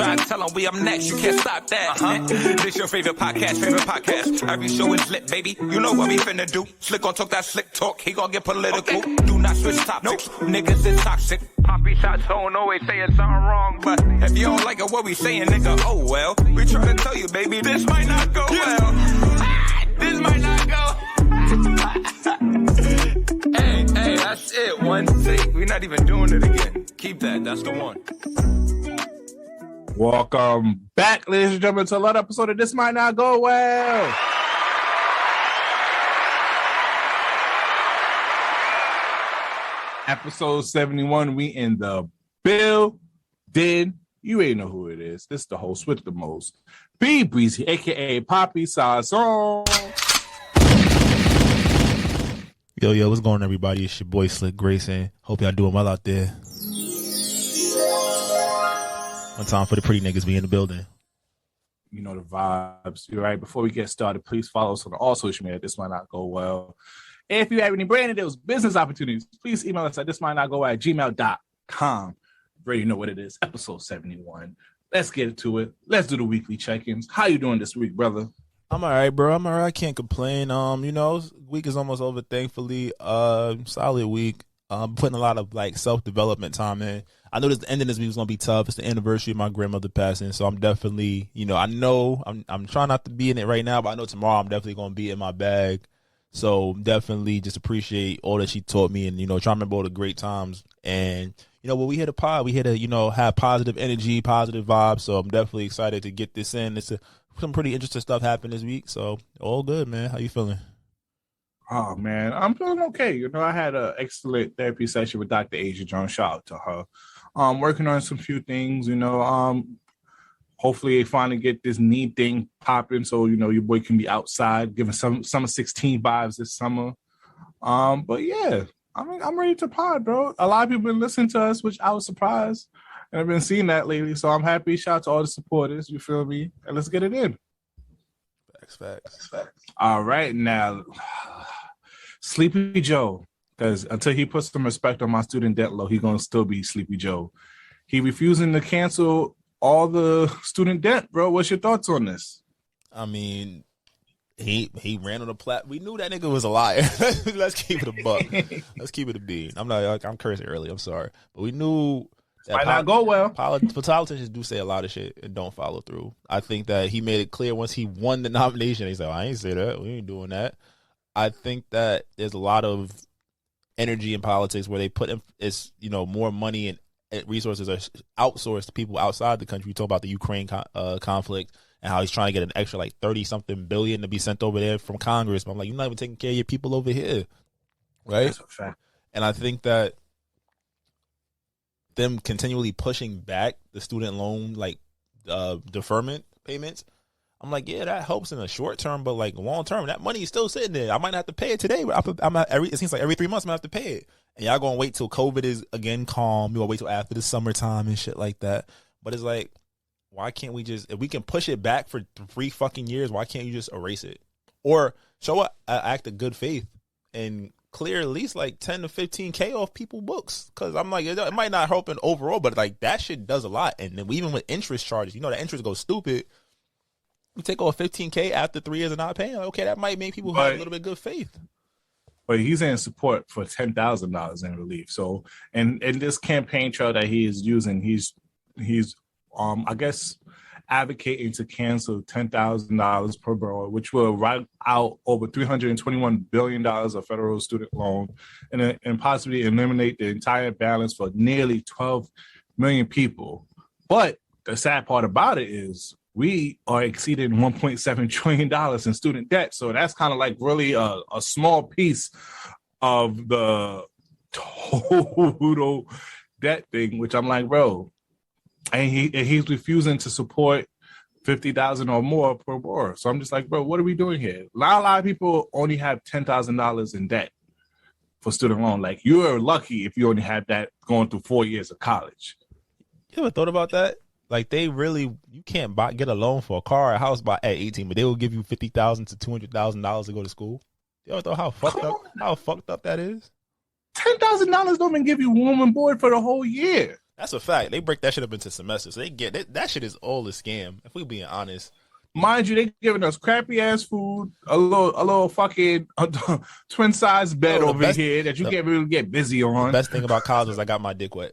try to tell them we up next. You can't stop that. This your favorite podcast. Every show is lit, baby. You know what we finna do. Slick gon' talk that slick talk. He gon' get political. Okay. Do not switch topics. Nope. Niggas is toxic. Poppy shots don't always saying something wrong, but if you don't like it, what we saying, nigga, oh well. We try to tell you, baby, this might not go well. This might not go. Hey, that's it. One take. We're not even doing it again. Keep that. That's the one. Welcome back, ladies and gentlemen, to another episode of This Might Not Go Well. Episode 71, we in the building. You ain't know who it is. This is the host with the most. B Breezy, a.k.a. Poppy Sazon. Yo, what's going on, everybody? It's your boy Slick Grayson. Hope y'all doing well out there. One time for the pretty niggas be in the building. You know the vibes. You're right. Before we get started, please follow us on all social media. This might not go well. If you have any brand deals, business opportunities, please email us at thismightnotgo@gmail.com. You already know what it is. Episode 71. Let's get into it. Let's do the weekly check-ins. How you doing this week, brother? I'm all right, bro. I'm all right. I can't complain. Week is almost over, thankfully. Solid week. Putting a lot of self-development time in. I know the end of this week was gonna be tough. It's the anniversary of my grandmother passing, so I'm definitely, I'm trying not to be in it right now, but I know tomorrow I'm definitely gonna be in my bag. So definitely just appreciate all that she taught me, and try to remember all the great times. And when we hit a pod, we hit to have positive energy, positive vibes. So I'm definitely excited to get this in. Some pretty interesting stuff happened this week, so all good, man. How you feeling? Oh man, I'm feeling okay. I had an excellent therapy session with Dr. Asia Jones. Shout out to her. Working on some few things. Hopefully they finally get this knee thing popping, so your boy can be outside, giving some summer 16 vibes this summer. But yeah, I'm ready to pod, bro. A lot of people been listening to us, which I was surprised, and I've been seeing that lately. So I'm happy. Shout out to all the supporters. You feel me? And let's get it in. Facts. All right, now Sleepy Joe, because until he puts some respect on my student debt load, he's gonna still be Sleepy Joe. He refusing to cancel all the student debt, bro. What's your thoughts on this? I mean, he ran on the plat. We knew that nigga was a liar. Let's keep it a buck. Let's keep it a bean. I'm cursing early. I'm sorry, but we knew that might not go well. Politicians do say a lot of shit and don't follow through. I think that he made it clear once he won the nomination. He said, "I ain't say that. We ain't doing that." I think that there's a lot of energy in politics where they put more money and resources are outsourced to people outside the country. We talk about the Ukraine conflict and how he's trying to get an extra 30-something billion to be sent over there from Congress. But I'm like, you're not even taking care of your people over here, right? That's a fact. And I think that them continually pushing back the student loan deferment payments, I'm like, yeah, that helps in the short term, but long term, that money is still sitting there. I might not have to pay it today, but it seems like every 3 months I'm gonna have to pay it. And y'all gonna wait till COVID is again calm. You gonna wait till after the summertime and shit like that. But it's like, why can't we just, if we can push it back for 3 fucking years, why can't you just erase it? Or show an act of good faith and clear at least 10 to 15K off people's books? Because I'm like, it might not help in overall, but that shit does a lot. And then even with interest charges, the interest goes stupid. You take off 15K after 3 years of not paying. Okay, that might make people have a little bit of good faith. But he's in support for $10,000 in relief. So, and in this campaign trail that he is using, he's I guess advocating to cancel $10,000 per borough, which will write out over $321 billion of federal student loan, and possibly eliminate the entire balance for nearly 12 million people. But the sad part about it is, we are exceeding $1.7 trillion in student debt. So that's kind of really a small piece of the total debt thing, which I'm like, bro, and he's refusing to support 50,000 or more per war. So I'm just like, bro, what are we doing here? A lot of people only have $10,000 in debt for student loan. You're lucky if you only have that going through 4 years of college. You ever thought about that? You can't get a loan for a car or a house at 18, but they will give you $50,000 to $200,000 to go to school. You ever thought how fucked up that is? $10,000 don't even give you room and board for the whole year. That's a fact. They break that shit up into semesters. So they get that shit is all a scam. If we being honest. Mind you, they giving us crappy ass food, a little fucking twin size bed over here that you can't really get busy on. The best thing about college was I got my dick wet.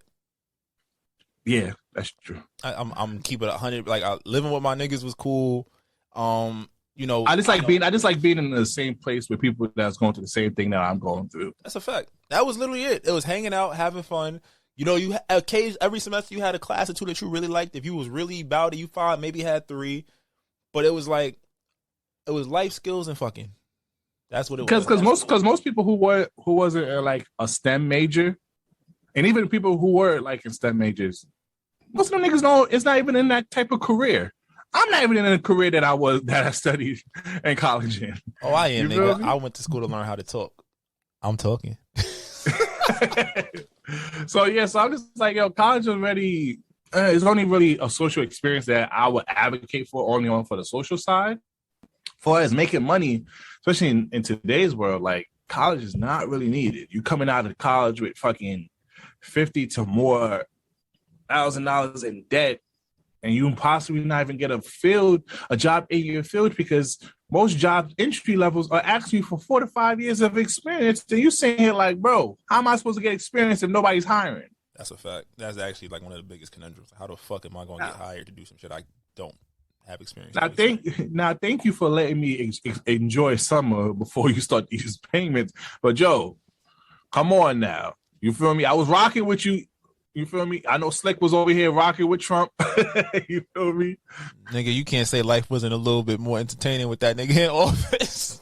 Yeah, that's true. I'm keeping 100. Like living with my niggas was cool. You know, I just like being in the same place with people that's going through the same thing that I'm going through. That's a fact. That was literally it. It was hanging out, having fun. You know, you every semester you had a class or two that you really liked. If you was really about it, you fine. Maybe had 3. But it was like, it was life skills and fucking. That's what it was. Because most people who wasn't like a STEM major, and even people who were like in STEM majors, most of them niggas know it's not even in that type of career. I'm not even in a career that I studied in college in. Oh, I am, nigga. I went to school to learn how to talk. I'm talking. So I'm just like, yo, college already. It's only really a social experience that I would advocate for, only on for the social side. For as making money, especially in today's world, like college is not really needed. You coming out of college with fucking $50,000 to more in debt, and you possibly not even get a job in your field, because most job entry levels are asking you for 4 to 5 years of experience. And you saying here like, bro, how am I supposed to get experience if nobody's hiring? That's a fact. That's actually like one of the biggest conundrums. How the fuck am I going to get hired to do some shit I don't have experience? Thank you for letting me enjoy summer before you start these payments. But Joe, come on now. You feel me? I was rocking with you. You feel me? I know Slick was over here rocking with Trump. You feel me? Nigga, you can't say life wasn't a little bit more entertaining with that nigga in office.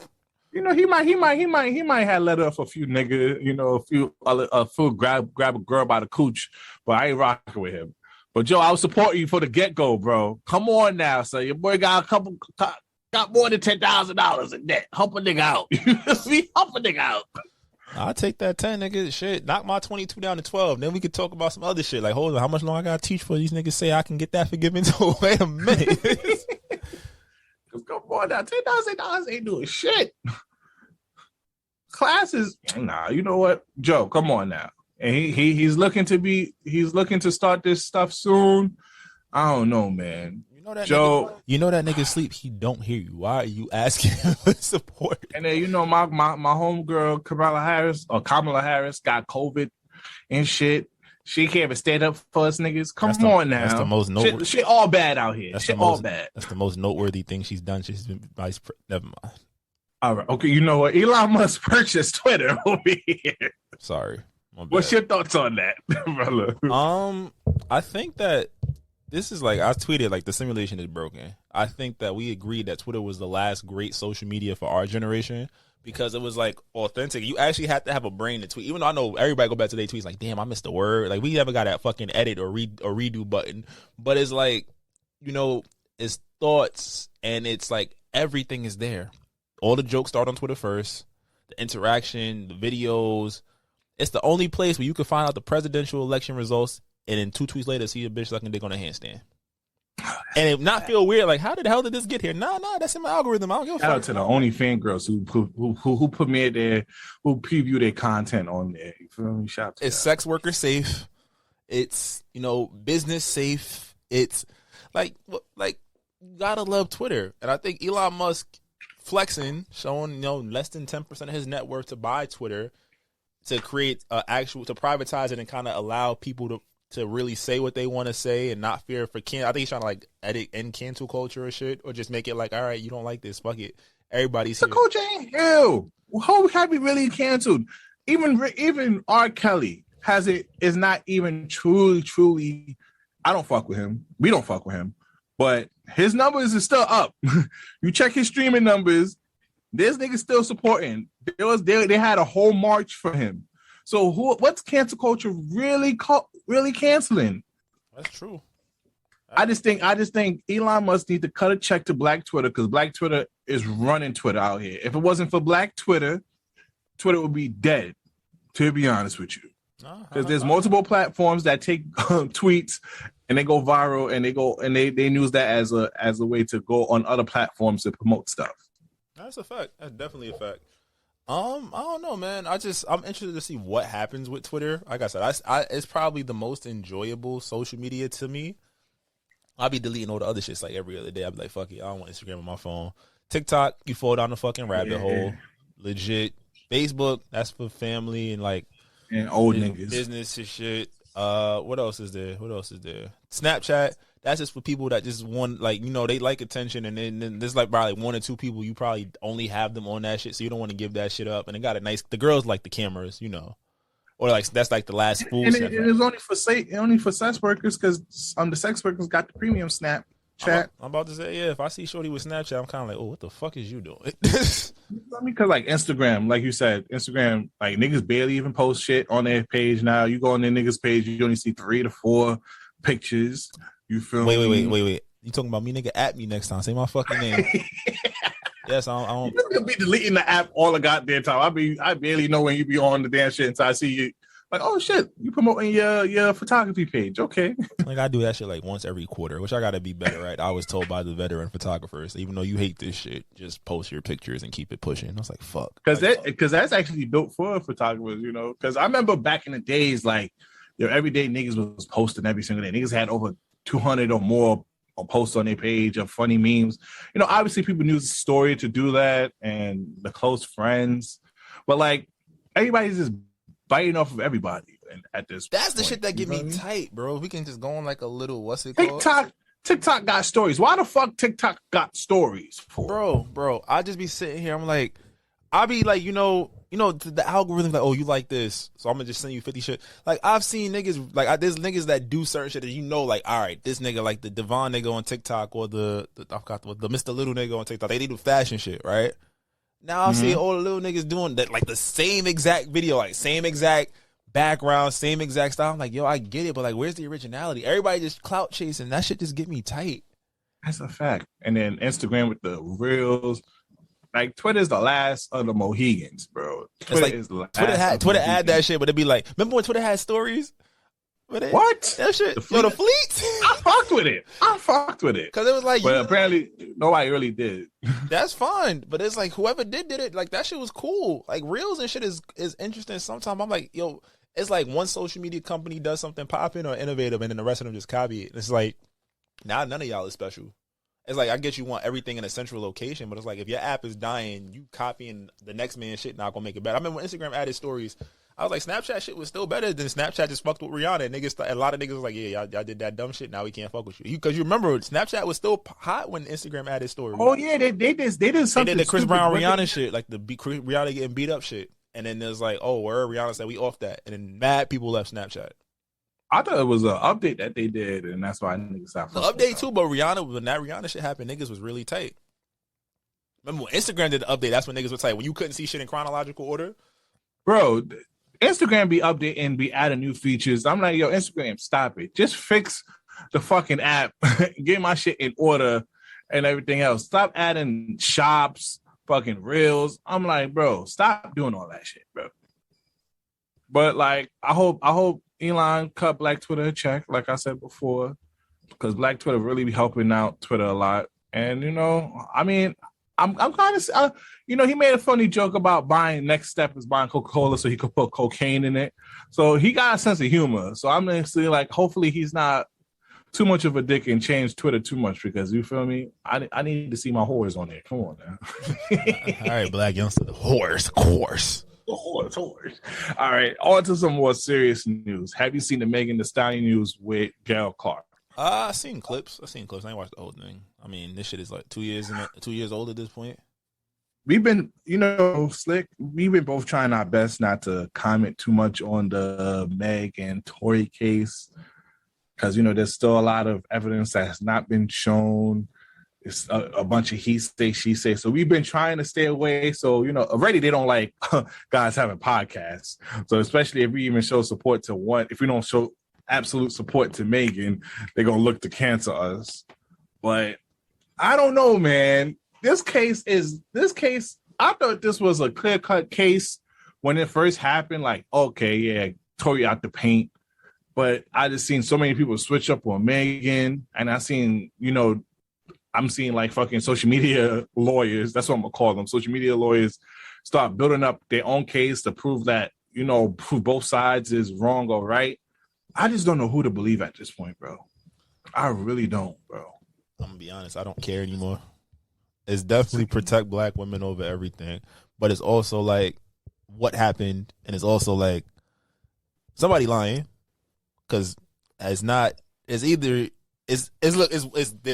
You know, he might have let off a few niggas, you know, a few grab a girl by the cooch, but I ain't rocking with him. But Joe, I was supporting you for the get-go, bro. Come on now, so your boy got more than $10,000 in debt. Help a nigga out. Help a nigga out. I'll take that 10, nigga. Shit, knock my 22 down to 12. Then we could talk about some other shit. Like, hold on, how much longer I gotta teach for these niggas say I can get that forgiven? So wait a minute. Come on now, $10,000 ain't doing shit. Classes, nah. You know what, Joe? Come on now. And he's looking to start this stuff soon. I don't know, man. You know that Joe. Nigga, you know that nigga sleep. He don't hear you. Why are you asking him for support? And then you know my homegirl Kamala Harris got COVID and shit. She can't even stand up for us niggas. Come on now. That's the most noteworthy. Shit all bad out here. All bad. That's the most noteworthy thing she's done. She's been vice president. Never mind. All right. Okay. You know what? Elon Musk purchased Twitter over here. Sorry. What's your thoughts on that, brother? I think that this is like, I tweeted like the simulation is broken. I think that we agreed that Twitter was the last great social media for our generation, because it was like authentic. You actually had to have a brain to tweet. Even though I know everybody go back to their tweets like, damn, I missed a word. Like, we never got that fucking edit or redo button. But it's like, you know, it's thoughts, and it's like everything is there. All the jokes start on Twitter first. The interaction, the videos. It's the only place where you can find out the presidential election results, and then 2 tweets later see a bitch sucking dick on a handstand. And it not feel weird, like, how the hell did this get here? Nah, that's in my algorithm. I don't give a fuck. Shout out to the OnlyFans girls who premiered their, who preview their content on there. You feel me? Shout out to It's sex worker safe. It's, you know, business safe. It's like you gotta love Twitter. And I think Elon Musk flexing, showing, you know, less than 10% of his net worth to buy Twitter, to create to privatize it and kind of allow people to really say what they want to say and not fear for I think he's trying to like end cancel culture or shit, or just make it like, all right, you don't like this, fuck it, everybody's here. The culture ain't hell. How have we really canceled? Even R. Kelly is not even truly. I don't fuck with him. We don't fuck with him, but his numbers is still up. You check his streaming numbers. This nigga still supporting. They had a whole march for him. So what's cancel culture really canceling? That's true. I just think Elon Musk need to cut a check to Black Twitter, because Black Twitter is running Twitter out here. If it wasn't for Black Twitter, Twitter would be dead, to be honest with you. Because there's multiple platforms that take tweets and they go viral, and they use that as a way to go on other platforms to promote stuff. That's a fact. That's definitely a fact. I don't know, man. I'm interested to see what happens with Twitter. Like I said, it's probably the most enjoyable social media to me. I'll be deleting all the other shits like every other day. I'll be like, fuck it, I don't want Instagram on my phone. TikTok, you fall down the fucking rabbit hole. Legit. Facebook, that's for family and like and old niggas. Business and shit. What else is there? Snapchat, that's just for people that just want, like, you know, they like attention, and then there's like probably one or two people you probably only have them on that shit, so you don't want to give that shit up. And the girls like the cameras, you know. Or like that's like the last fool. And it is only for sex workers, because the sex workers got the premium Snapchat. I'm about to say, yeah, if I see shorty with Snapchat, I'm kind of like, oh, what the fuck is you doing? I mean, because like Instagram, like you said, Instagram, like niggas barely even post shit on their page now. You go on their niggas page, you only see 3 to 4 pictures. You feel me? Wait. You talking about me, nigga? At me next time. Say my fucking name. Yes, I don't. You'll be deleting the app all the goddamn time. I barely know when you be on the damn shit until I see you. Like, oh shit, you promoting your photography page? Okay. Like I do that shit like once every quarter, which I gotta be better at. I was told by the veteran photographers, even though you hate this shit, just post your pictures and keep it pushing. I was like, fuck, because that's actually built for photographers, you know. Because I remember back in the days, like, every day niggas was posting every single day. Niggas had over 200 or more posts on their page of funny memes. You know, obviously people use the story to do that and the close friends, but like everybody's just biting off of everybody at this That's point. The shit that get me tight, bro. We can just go on like a little, what's it called? TikTok got stories. Why the fuck TikTok got stories for? Bro, I just be sitting here, I'm like, I be like, you know, the algorithm, like, oh, you like this, so I'm gonna just send you 50 shit. Like, I've seen niggas, like, there's niggas that do certain shit that, you know, like, all right, this nigga, like the Devon nigga on TikTok, or the Mr. Little nigga on TikTok, they do fashion shit, right? Now I'm seeing all the little niggas doing that, like the same exact video, like same exact background, same exact style. I'm like, yo, I get it, but like, where's the originality? Everybody just clout chasing. That shit just get me tight. That's a fact. And then Instagram with the reels. Like, Twitter's the last of the Mohegans, bro. Twitter had that shit, but it'd be like, remember when Twitter had stories? What? That shit. The fleet? I fucked with it. Because it was like, but apparently nobody really did. That's fine. But it's like, whoever did it, like, that shit was cool. Like, reels and shit is interesting. Sometimes I'm like, yo, it's like one social media company does something popping or innovative, and then the rest of them just copy it. And it's like, now none of y'all is special. It's like, I guess you want everything in a central location, but it's like, if your app is dying, you copying the next man's shit not gonna make it better. I remember when Instagram added stories, I was like, Snapchat shit was still better than Snapchat just fucked with Rihanna. And a lot of niggas was like, yeah, y'all did that dumb shit, now we can't fuck with you. Because you remember, Snapchat was still hot when Instagram added stories. Oh yeah, they did something. They did the Chris Brown Rihanna shit, like the Rihanna getting beat up shit. And then there's like, oh, where Rihanna said we off that. And then mad people left Snapchat. I thought it was an update that they did, and that's why niggas stopped. The update too, but when that Rihanna shit happened, niggas was really tight. Remember when Instagram did the update? That's when niggas were tight. When you couldn't see shit in chronological order. Bro, Instagram be updating and be adding new features. I'm like, yo, Instagram, stop it. Just fix the fucking app. Get my shit in order and everything else. Stop adding shops, fucking reels. I'm like, bro, stop doing all that shit, bro. But like, I hope Elon cut Black Twitter a check, like I said before, because Black Twitter really be helping out Twitter a lot. And, you know, I mean, I'm kind of, you know, he made a funny joke about next step is buying Coca-Cola so he could put cocaine in it. So he got a sense of humor. So I'm going to say, like, hopefully he's not too much of a dick and change Twitter too much, because, you feel me? I need to see my whores on there. Come on now. All right, Black youngster, the whores, of course. Horse. All right, on to some more serious news. Have you seen the Megan Thee Stallion news with Gail Clark? I seen clips. I ain't watched the whole thing. I mean, this shit is like 2 years old at this point. We've been, you know, Slick, we've been both trying our best not to comment too much on the Meg and Tory case, because, you know, there's still a lot of evidence that has not been shown. It's a bunch of he say, she say. So we've been trying to stay away. So, you know, already they don't like guys having podcasts. So especially if we even show support to one, if we don't show absolute support to Megan, they're going to look to cancel us. But I don't know, man. This case, I thought this was a clear-cut case when it first happened. Like, okay, yeah, Tory out the paint. But I just seen so many people switch up on Megan. And I seen, you know, I'm seeing like fucking social media lawyers. That's what I'm gonna call them. Social media lawyers start building up their own case to prove that, prove both sides is wrong or right. I just don't know who to believe at this point, bro. I really don't, bro. I'm gonna be honest, I don't care anymore. It's definitely protect black women over everything, but it's also like what happened, and it's also like somebody lying, because there's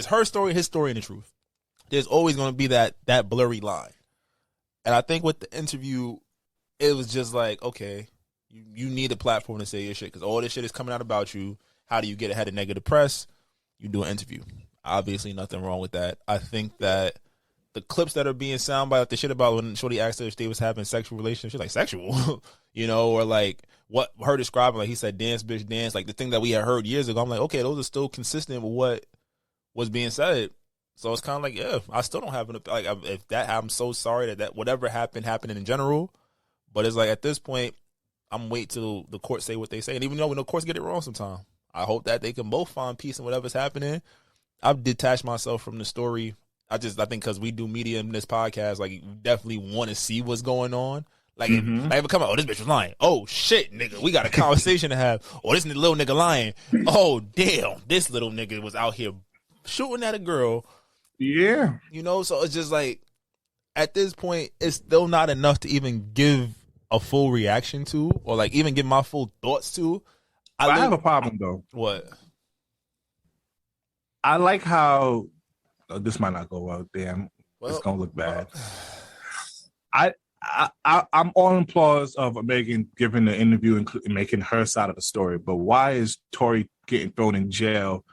her story, his story, and the truth. There's always going to be that blurry line, and I think with the interview, it was just like, okay, you need a platform to say your shit, because all this shit is coming out about you. How do you get ahead of negative press? You do an interview. Obviously, nothing wrong with that. I think that the clips that are being soundbite, like the shit about when Shorty asked her if they was having sexual relations, she's like, sexual, or like what her describing, like he said, dance, bitch, dance, like the thing that we had heard years ago. I'm like, okay, those are still consistent with what was being said. So it's kind of like, yeah, I still don't have if that, I'm so sorry that whatever happened in general. But it's like at this point, I'm waiting till the courts say what they say. And even though we know courts get it wrong sometimes, I hope that they can both find peace in whatever's happening. I've detached myself from the story. I think because we do media in this podcast, like, you definitely want to see what's going on. Like, if I ever come out, oh, this bitch was lying. Oh, shit, nigga, we got a conversation to have. Oh, this little nigga lying. Oh, damn, this little nigga was out here shooting at a girl. Yeah. So it's just like, at this point, it's still not enough to even give a full reaction to, or like even give my full thoughts to. I have a problem, though. What? I like how... this might not go well. Damn, it's gonna look bad. I'm all in applause of Megan giving the interview and making her side of the story. But why is Tory getting thrown in jail,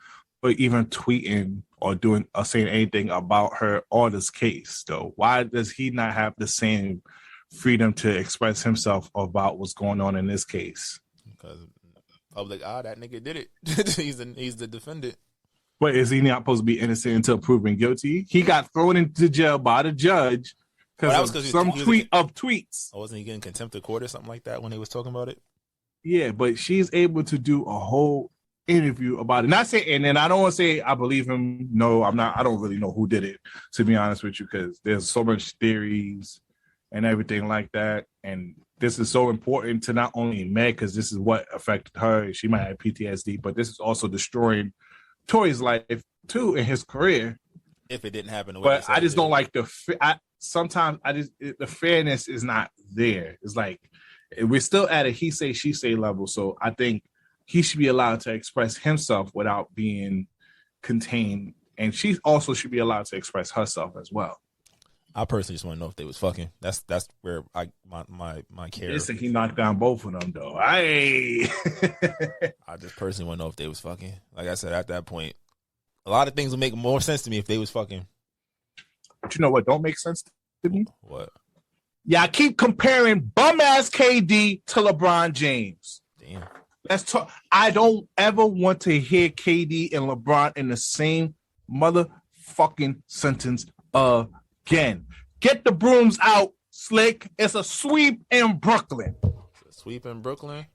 or even tweeting or doing or saying anything about her or this case? Though, why does he not have the same freedom to express himself about what's going on in this case? Because public eye, that nigga did it. he's the defendant. But is he not supposed to be innocent until proven guilty? He got thrown into jail by the judge because of some tweets. Oh, wasn't he getting contempt of court or something like that when they was talking about it? Yeah, but she's able to do a whole interview about it. Not saying, and then I don't want to say I believe him. No, I'm not. I don't really know who did it, to be honest with you, because there's so much theories and everything like that. And this is so important to not only Meg, because this is what affected her. She might have PTSD, but this is also destroying Tory's life too in his career. If it didn't happen, but I just don't like sometimes the fairness is not there. It's like we're still at a he say she say level. So I think he should be allowed to express himself without being contained, and she also should be allowed to express herself as well. I personally just want to know if they was fucking. That's where my care. Listen, he knocked down both of them though. I just personally want to know if they was fucking. Like I said, at that point, a lot of things would make more sense to me if they was fucking. But you know what don't make sense to me? What? Yeah, I keep comparing bum ass KD to LeBron James. Damn. Let's talk. I don't ever want to hear KD and LeBron in the same motherfucking sentence again. Get the brooms out, Slick. It's a sweep in Brooklyn. It's a sweep in Brooklyn.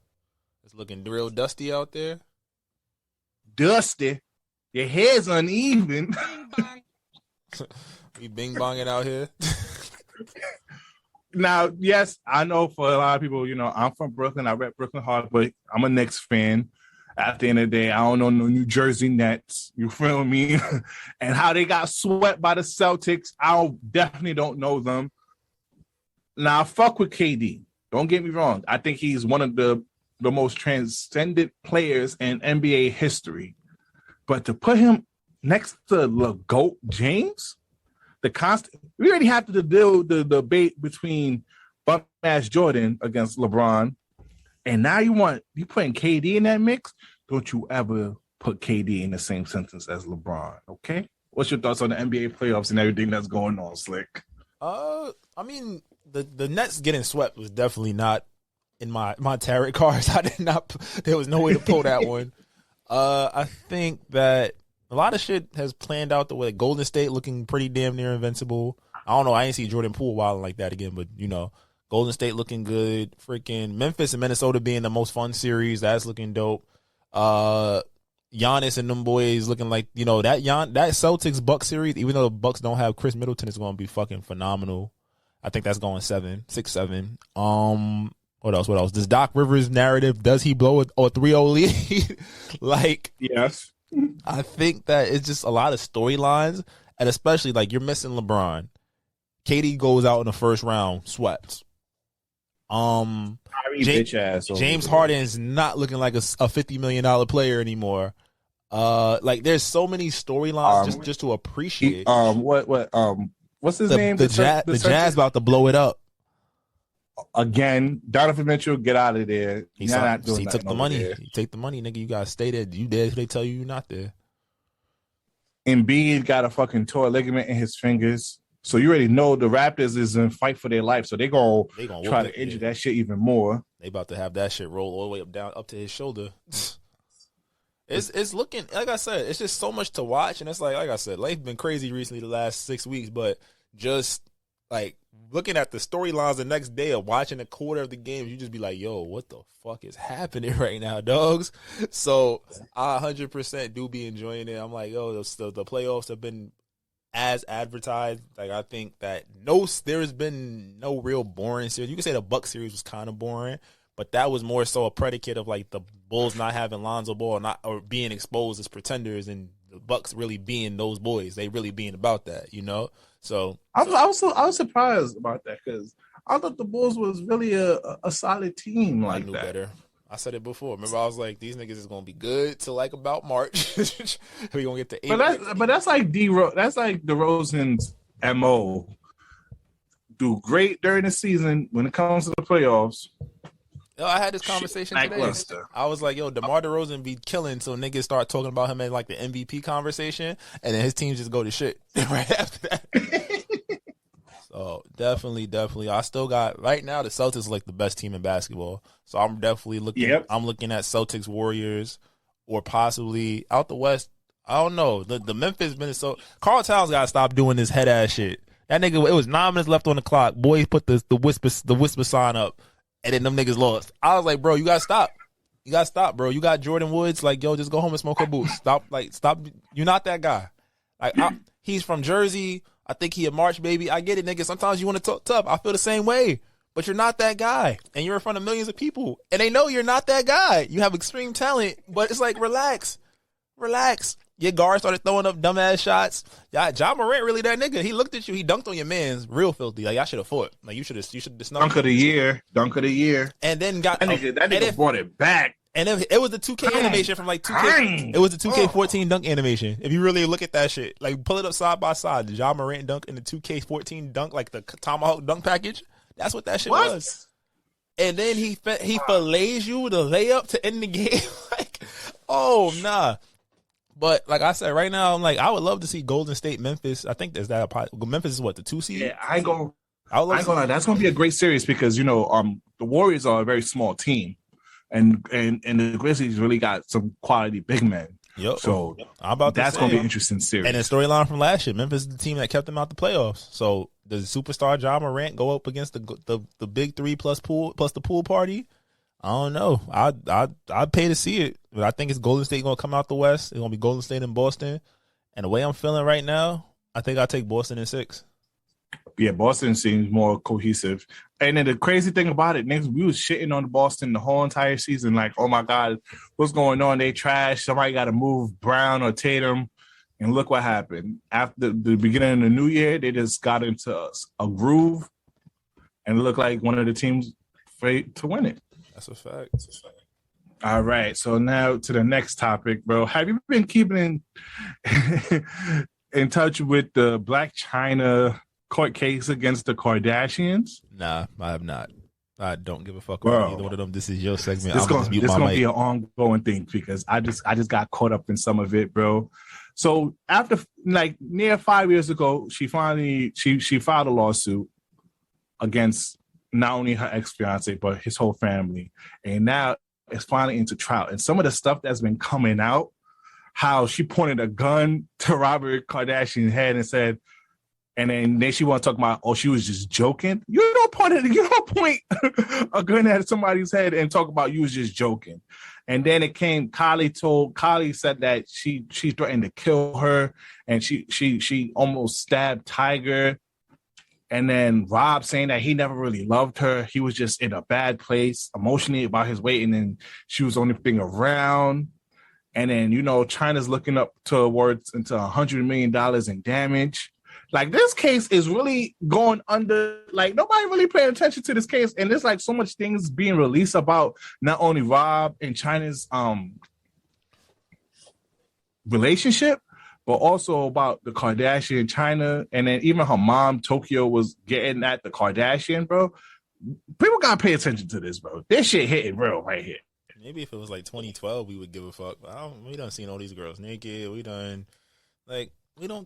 It's looking real dusty out there. Dusty? Your hair's uneven. We bing bonging out here. Now, yes, I know for a lot of people, I'm from Brooklyn. I rep Brooklyn hard, but I'm a Knicks fan. At the end of the day, I don't know no New Jersey Nets. You feel me? And how they got swept by the Celtics, I definitely don't know them. Now, fuck with KD. Don't get me wrong. I think he's one of the most transcendent players in NBA history. But to put him next to LeGoat James, we already have to deal with the debate between bum ass Jordan against LeBron. And now you putting KD in that mix? Don't you ever put KD in the same sentence as LeBron, okay? What's your thoughts on the NBA playoffs and everything that's going on, Slick? I mean, the Nets getting swept was definitely not in my tarot cards. There was no way to pull that one. I think that a lot of shit has planned out the way. Golden State looking pretty damn near invincible. I don't know. I ain't see Jordan Poole wilding like that again, but Golden State looking good. Freaking Memphis and Minnesota being the most fun series. That's looking dope. Giannis and them boys looking like, that Celtics Bucks series, even though the Bucks don't have Chris Middleton, is going to be fucking phenomenal. I think that's going 6-7. What else? Does Doc Rivers narrative, does he blow a 3-0 lead? Like, yes. I think that it's just a lot of storylines, and especially like you're missing LeBron. KD goes out in the first round, swept. James Harden's not looking like a $50 million player anymore. Like there's so many storylines just to appreciate. What's his name? The Jazz about to blow it up again. Donovan Mitchell, get out of there. He took the money. You take the money, nigga. You gotta stay there. You there? They tell you you're not there. Embiid got a fucking torn ligament in his fingers. So you already know the Raptors is in fight for their life. So they gonna try to injure that shit even more. They about to have that shit roll all the way up to his shoulder. It's looking, like I said, it's just so much to watch, and it's like I said, life's been crazy recently the last 6 weeks, but just like looking at the storylines the next day of watching a quarter of the games, you just be like, yo, what the fuck is happening right now, dogs? So I 100% do be enjoying it. I'm like, yo, the playoffs have been as advertised. Like I think that there's been no real boring series. You can say the Bucks series was kind of boring, but that was more so a predicate of like the Bulls not having Lonzo Ball or being exposed as pretenders, and the Bucks really being those boys. They really being about that, you know. So I was surprised about that because I thought the Bulls was really a solid team like I knew that. Better. I said it before. Remember, I was like, these niggas is gonna be good till like about March. We gonna get to 8. But that's like DeRozan's MO. Do great during the season. When it comes to the playoffs, yo, I had this conversation today. I was like, yo, DeMar DeRozan be killing, so niggas start talking about him in like the MVP conversation, and then his teams just go to shit right after that. So definitely. I still got right now the Celtics is like the best team in basketball. So I'm definitely looking. Yep. I'm looking at Celtics, Warriors, or possibly out the West. I don't know. The Memphis Minnesota. Karl Towns gotta stop doing this head ass shit. That nigga. It was 9 minutes left on the clock. Boys put the whisper sign up, and then them niggas lost. I was like, bro, you gotta stop. You gotta stop, bro. You got Jordan Woods. Like, yo, just go home and smoke a boots. Stop. You're not that guy. Like, he's from Jersey. I think he a March baby. I get it, nigga. Sometimes you want to talk tough. I feel the same way. But you're not that guy. And you're in front of millions of people. And they know you're not that guy. You have extreme talent. But it's like, relax. Your guard started throwing up dumbass shots. Yeah, Ja Morant really that nigga. He looked at you. He dunked on your man's real filthy. Like, I should have fought. Like, you should have Dunk of the year. And then got... That nigga brought it back. And it was the 2K animation from like 2K. It was the 2K14 dunk animation. If you really look at that shit, like pull it up side by side, the Ja Morant dunk and the 2K14 dunk, like the Tomahawk dunk package. That's what that shit was. And then he fillets you the layup to end the game. Like, oh nah. But like I said, right now I'm like, I would love to see Golden State, Memphis. I think Memphis is what, the 2 seed? Yeah, I ain't gonna lie. That's gonna be a great series because the Warriors are a very small team. And the Grizzlies really got some quality big men. Yep. So that's going to be an interesting series. And the storyline from last year, Memphis is the team that kept them out the playoffs. So does superstar Ja Morant go up against the big three plus the pool party? I don't know. I'd pay to see it. But I think it's Golden State going to come out the West. It's going to be Golden State and Boston. And the way I'm feeling right now, I think I'll take Boston in 6. Yeah, Boston seems more cohesive. And then the crazy thing about it, niggas, we was shitting on Boston the whole entire season. Like, oh my God, what's going on? They trash. Somebody got to move Brown or Tatum. And look what happened. After the beginning of the new year, they just got into a groove and looked like one of the teams to win it. That's a fact. All right. So now to the next topic, bro. Have you been keeping in touch with the Black China court case against the Kardashians? Nah, I have not. I don't give a fuck about either one of them. This is your segment. This gonna be an ongoing thing because I just got caught up in some of it, bro. So after like near 5 years ago, she finally she filed a lawsuit against not only her ex-fiance but his whole family, and now it's finally into trial. And some of the stuff that's been coming out, how she pointed a gun to Robert Kardashian's head and said. And then she want to talk about, oh, she was just joking. You don't point a gun at somebody's head and talk about you was just joking. And then it came. Kylie said that she threatened to kill her, and she almost stabbed Tiger. And then Rob saying that he never really loved her. He was just in a bad place emotionally about his weight. And then she was the only thing around. And then, China's looking up towards into $100 million in damage. Like, this case is really going under, like, nobody really paying attention to this case. And there's like so much things being released about not only Rob and China's relationship, but also about the Kardashian China. And then even her mom, Tokyo, was getting at the Kardashian, bro. People gotta pay attention to this, bro. This shit hitting real right here. Maybe if it was like 2012, we would give a fuck. We done seen all these girls naked. We don't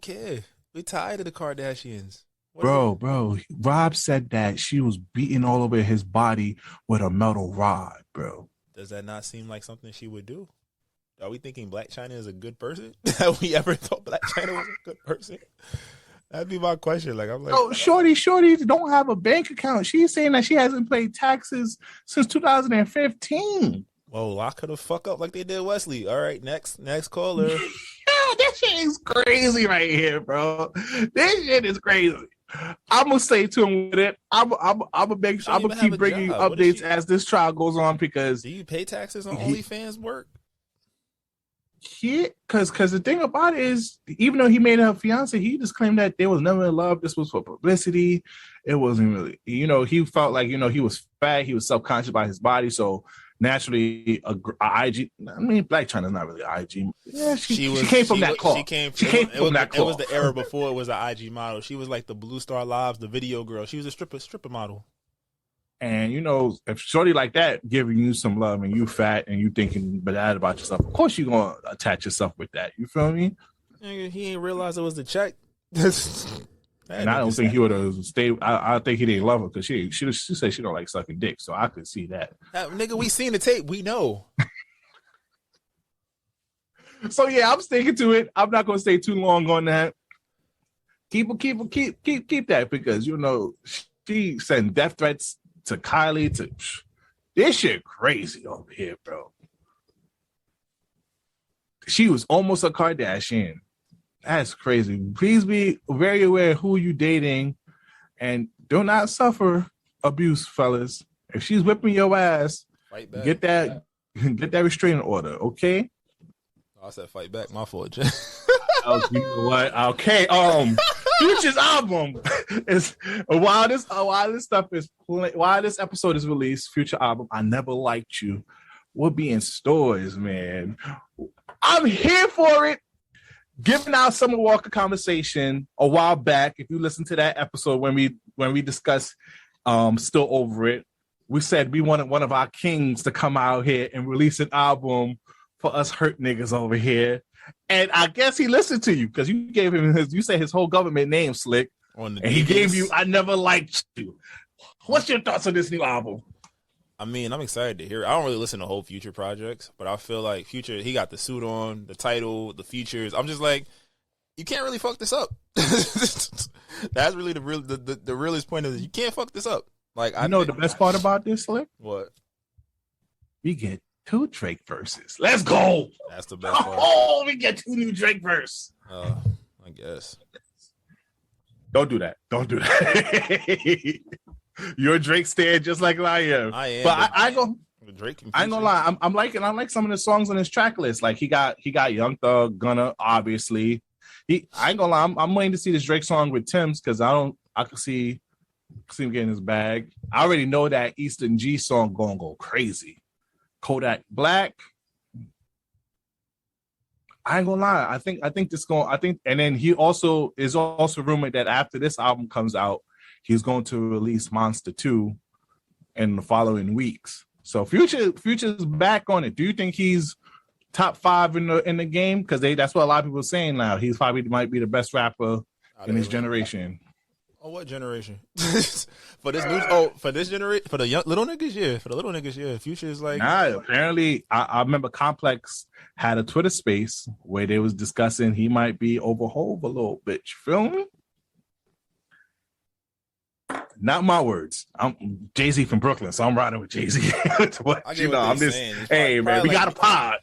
care. We tired of the Kardashians. Bro. Rob said that she was beating all over his body with a metal rod, bro. Does that not seem like something she would do? Are we thinking Black China is a good person? Have we ever thought Black China was a good person? That'd be my question. Like, I'm like, oh, Shorty don't have a bank account. She's saying that she hasn't paid taxes since 2015. Whoa, lock her the fuck up like they did Wesley. All right, next caller. This shit is crazy right here, bro. This shit is crazy. I'm gonna stay tuned with it. I'm gonna keep bringing you updates as this trial goes on because. Do you pay taxes on OnlyFans work? Yeah, because the thing about it is, even though he made her fiance, he just claimed that they was never in love. This was for publicity. It wasn't really, he felt like, he was fat. He was self-conscious about his body. So naturally, a IG, Black China's not really IG. Yeah, she came from that cloth. She came from that cloth. It was the era before it was an IG model. She was like the Blue Star Lives, the video girl. She was a stripper model. And if shorty like that giving you some love and you fat and you thinking bad about yourself, of course you're gonna attach yourself with that. You feel me? He ain't realize it was the check. And I don't think he would have stayed. I think he didn't love her because she said she don't like sucking dick. So I could see that. Nigga, we seen the tape. We know. So yeah, I'm sticking to it. I'm not gonna stay too long on that. Keep that because she sent death threats to Kylie. To this shit crazy over here, bro. She was almost a Kardashian. That's crazy. Please be very aware of who you dating and do not suffer abuse, fellas. If she's whipping your ass, fight back. Get that restraining order, okay? I said fight back. My fault. Oh, you know what? Okay. Future's album is while this episode is released, Future album, I Never Liked You, will be in stores, man. I'm here for it. Giving out Summer Walker conversation a while back. If you listen to that episode when we discussed Still Over It, we said we wanted one of our kings to come out here and release an album for us hurt niggas over here. And I guess he listened to you because you gave him you said his whole government name, Slick. And he gave you I Never Liked You. What's your thoughts on this new album? I mean, I'm excited to hear it. I don't really listen to whole Future projects, but I feel like Future, he got the suit on, the title, the features. I'm just like, you can't really fuck this up. That's really the realest point is you can't fuck this up. Like, I know the best part about this, Slick? What? We get 2 Drake verses. Let's go. That's the best part. Oh, we get 2 new Drake verses. I guess. Don't do that. You're a Drake stan just like I am. I am. But I ain't gonna lie. I'm liking some of the songs on his track list. Like he got Young Thug, Gunna, obviously. I ain't gonna lie. I'm waiting to see this Drake song with Tim's because I can see him getting his bag. I already know that Eastern G song gonna go crazy. Kodak Black. I ain't gonna lie. I think and then he also is also rumored that after this album comes out, he's going to release Monster 2 in the following weeks. So Future's back on it. Do you think he's top 5 in the game? Because that's what a lot of people are saying now. He's probably might be the best rapper in his generation. Oh, what generation? For this generation, for the young little niggas, yeah. For the little niggas, yeah. Future is like apparently I remember Complex had a Twitter space where they was discussing he might be over Hov a little bit. You feel me? Not my words. I'm Jay-Z from Brooklyn, so I'm riding with Jay-Z. I'm just hey man, we got a pod.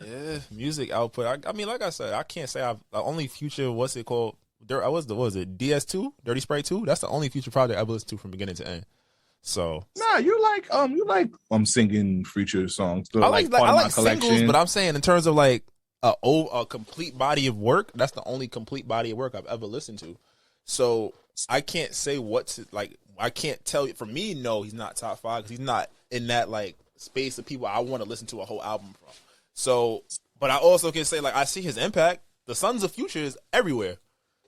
Yeah, music output. I mean, like I said, I can't say I've only Future. What's it called? what was it? DS2, Dirty Sprite 2. That's the only Future project I ever listened to from beginning to end. So nah, you like singing Future songs. I like singles, but I'm saying in terms of like a complete body of work, that's the only complete body of work I've ever listened to. So I can't say I can't tell you. For me, no, he's not top 5 because he's not in that like space of people I want to listen to a whole album from. So, but I also can say like I see his impact. The Sons of Future is everywhere.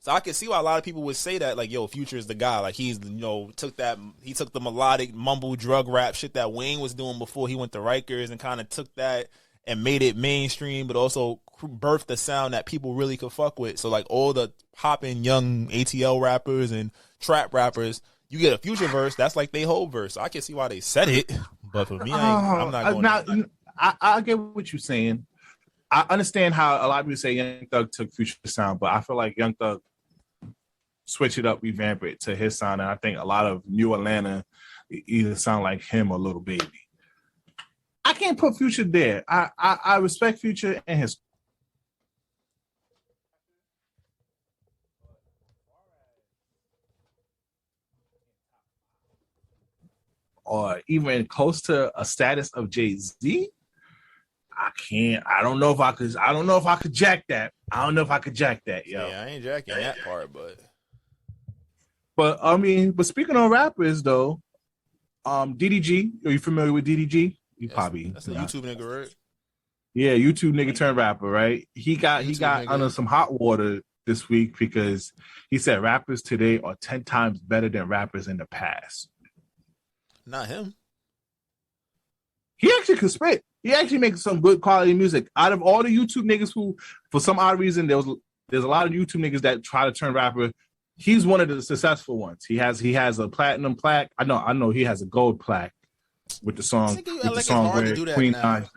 So I can see why a lot of people would say that, like, yo, Future is the guy. Like, he took the melodic mumble drug rap shit that Wayne was doing before he went to Rikers and kind of took that and made it mainstream, but also birthed the sound that people really could fuck with. So, like, all the popping young ATL rappers and trap rappers, you get a Future verse, that's like they whole verse. So I can see why they said it, but for me, I'm not going now, I get what you're saying. I understand how a lot of people say Young Thug took Future sound, but I feel like Young Thug switch it up, revamp it to his sound, and I think a lot of New Atlanta either sound like him or Little Baby. I can't put Future there. I respect Future and his. Or even close to a status of Jay-Z, I can't. I don't know if I could jack that. Yo. Yeah, I ain't jacking that part, but. But I mean, but speaking of rappers though, DDG, are you familiar with DDG? That's a YouTube nigga, right? Yeah, YouTube nigga turned rapper, right? He got under some hot water this week because he said rappers today are 10 times better than rappers in the past. Not him. He actually could spit. He actually makes some good quality music. Out of all the YouTube niggas who, for some odd reason, there's a lot of YouTube niggas that try to turn rapper. He's one of the successful ones. He has a platinum plaque. I know he has a gold plaque with the song. Where Queen died.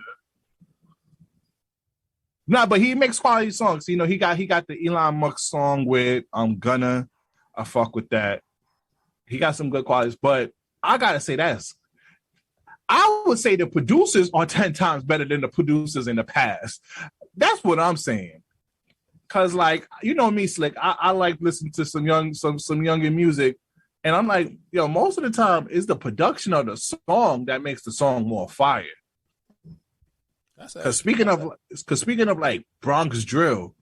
Nah, but he makes quality songs. You know, he got the Elon Musk song with Gunna. I fuck with that. He got some good qualities, but I gotta say I would say the producers are 10 times better than the producers in the past. That's what I'm saying. Cause like, you know me, Slick, I like listening to some younger music. And I'm like, yo, most of the time it's the production of the song that makes the song more fire. Cause speaking of like Bronx drill,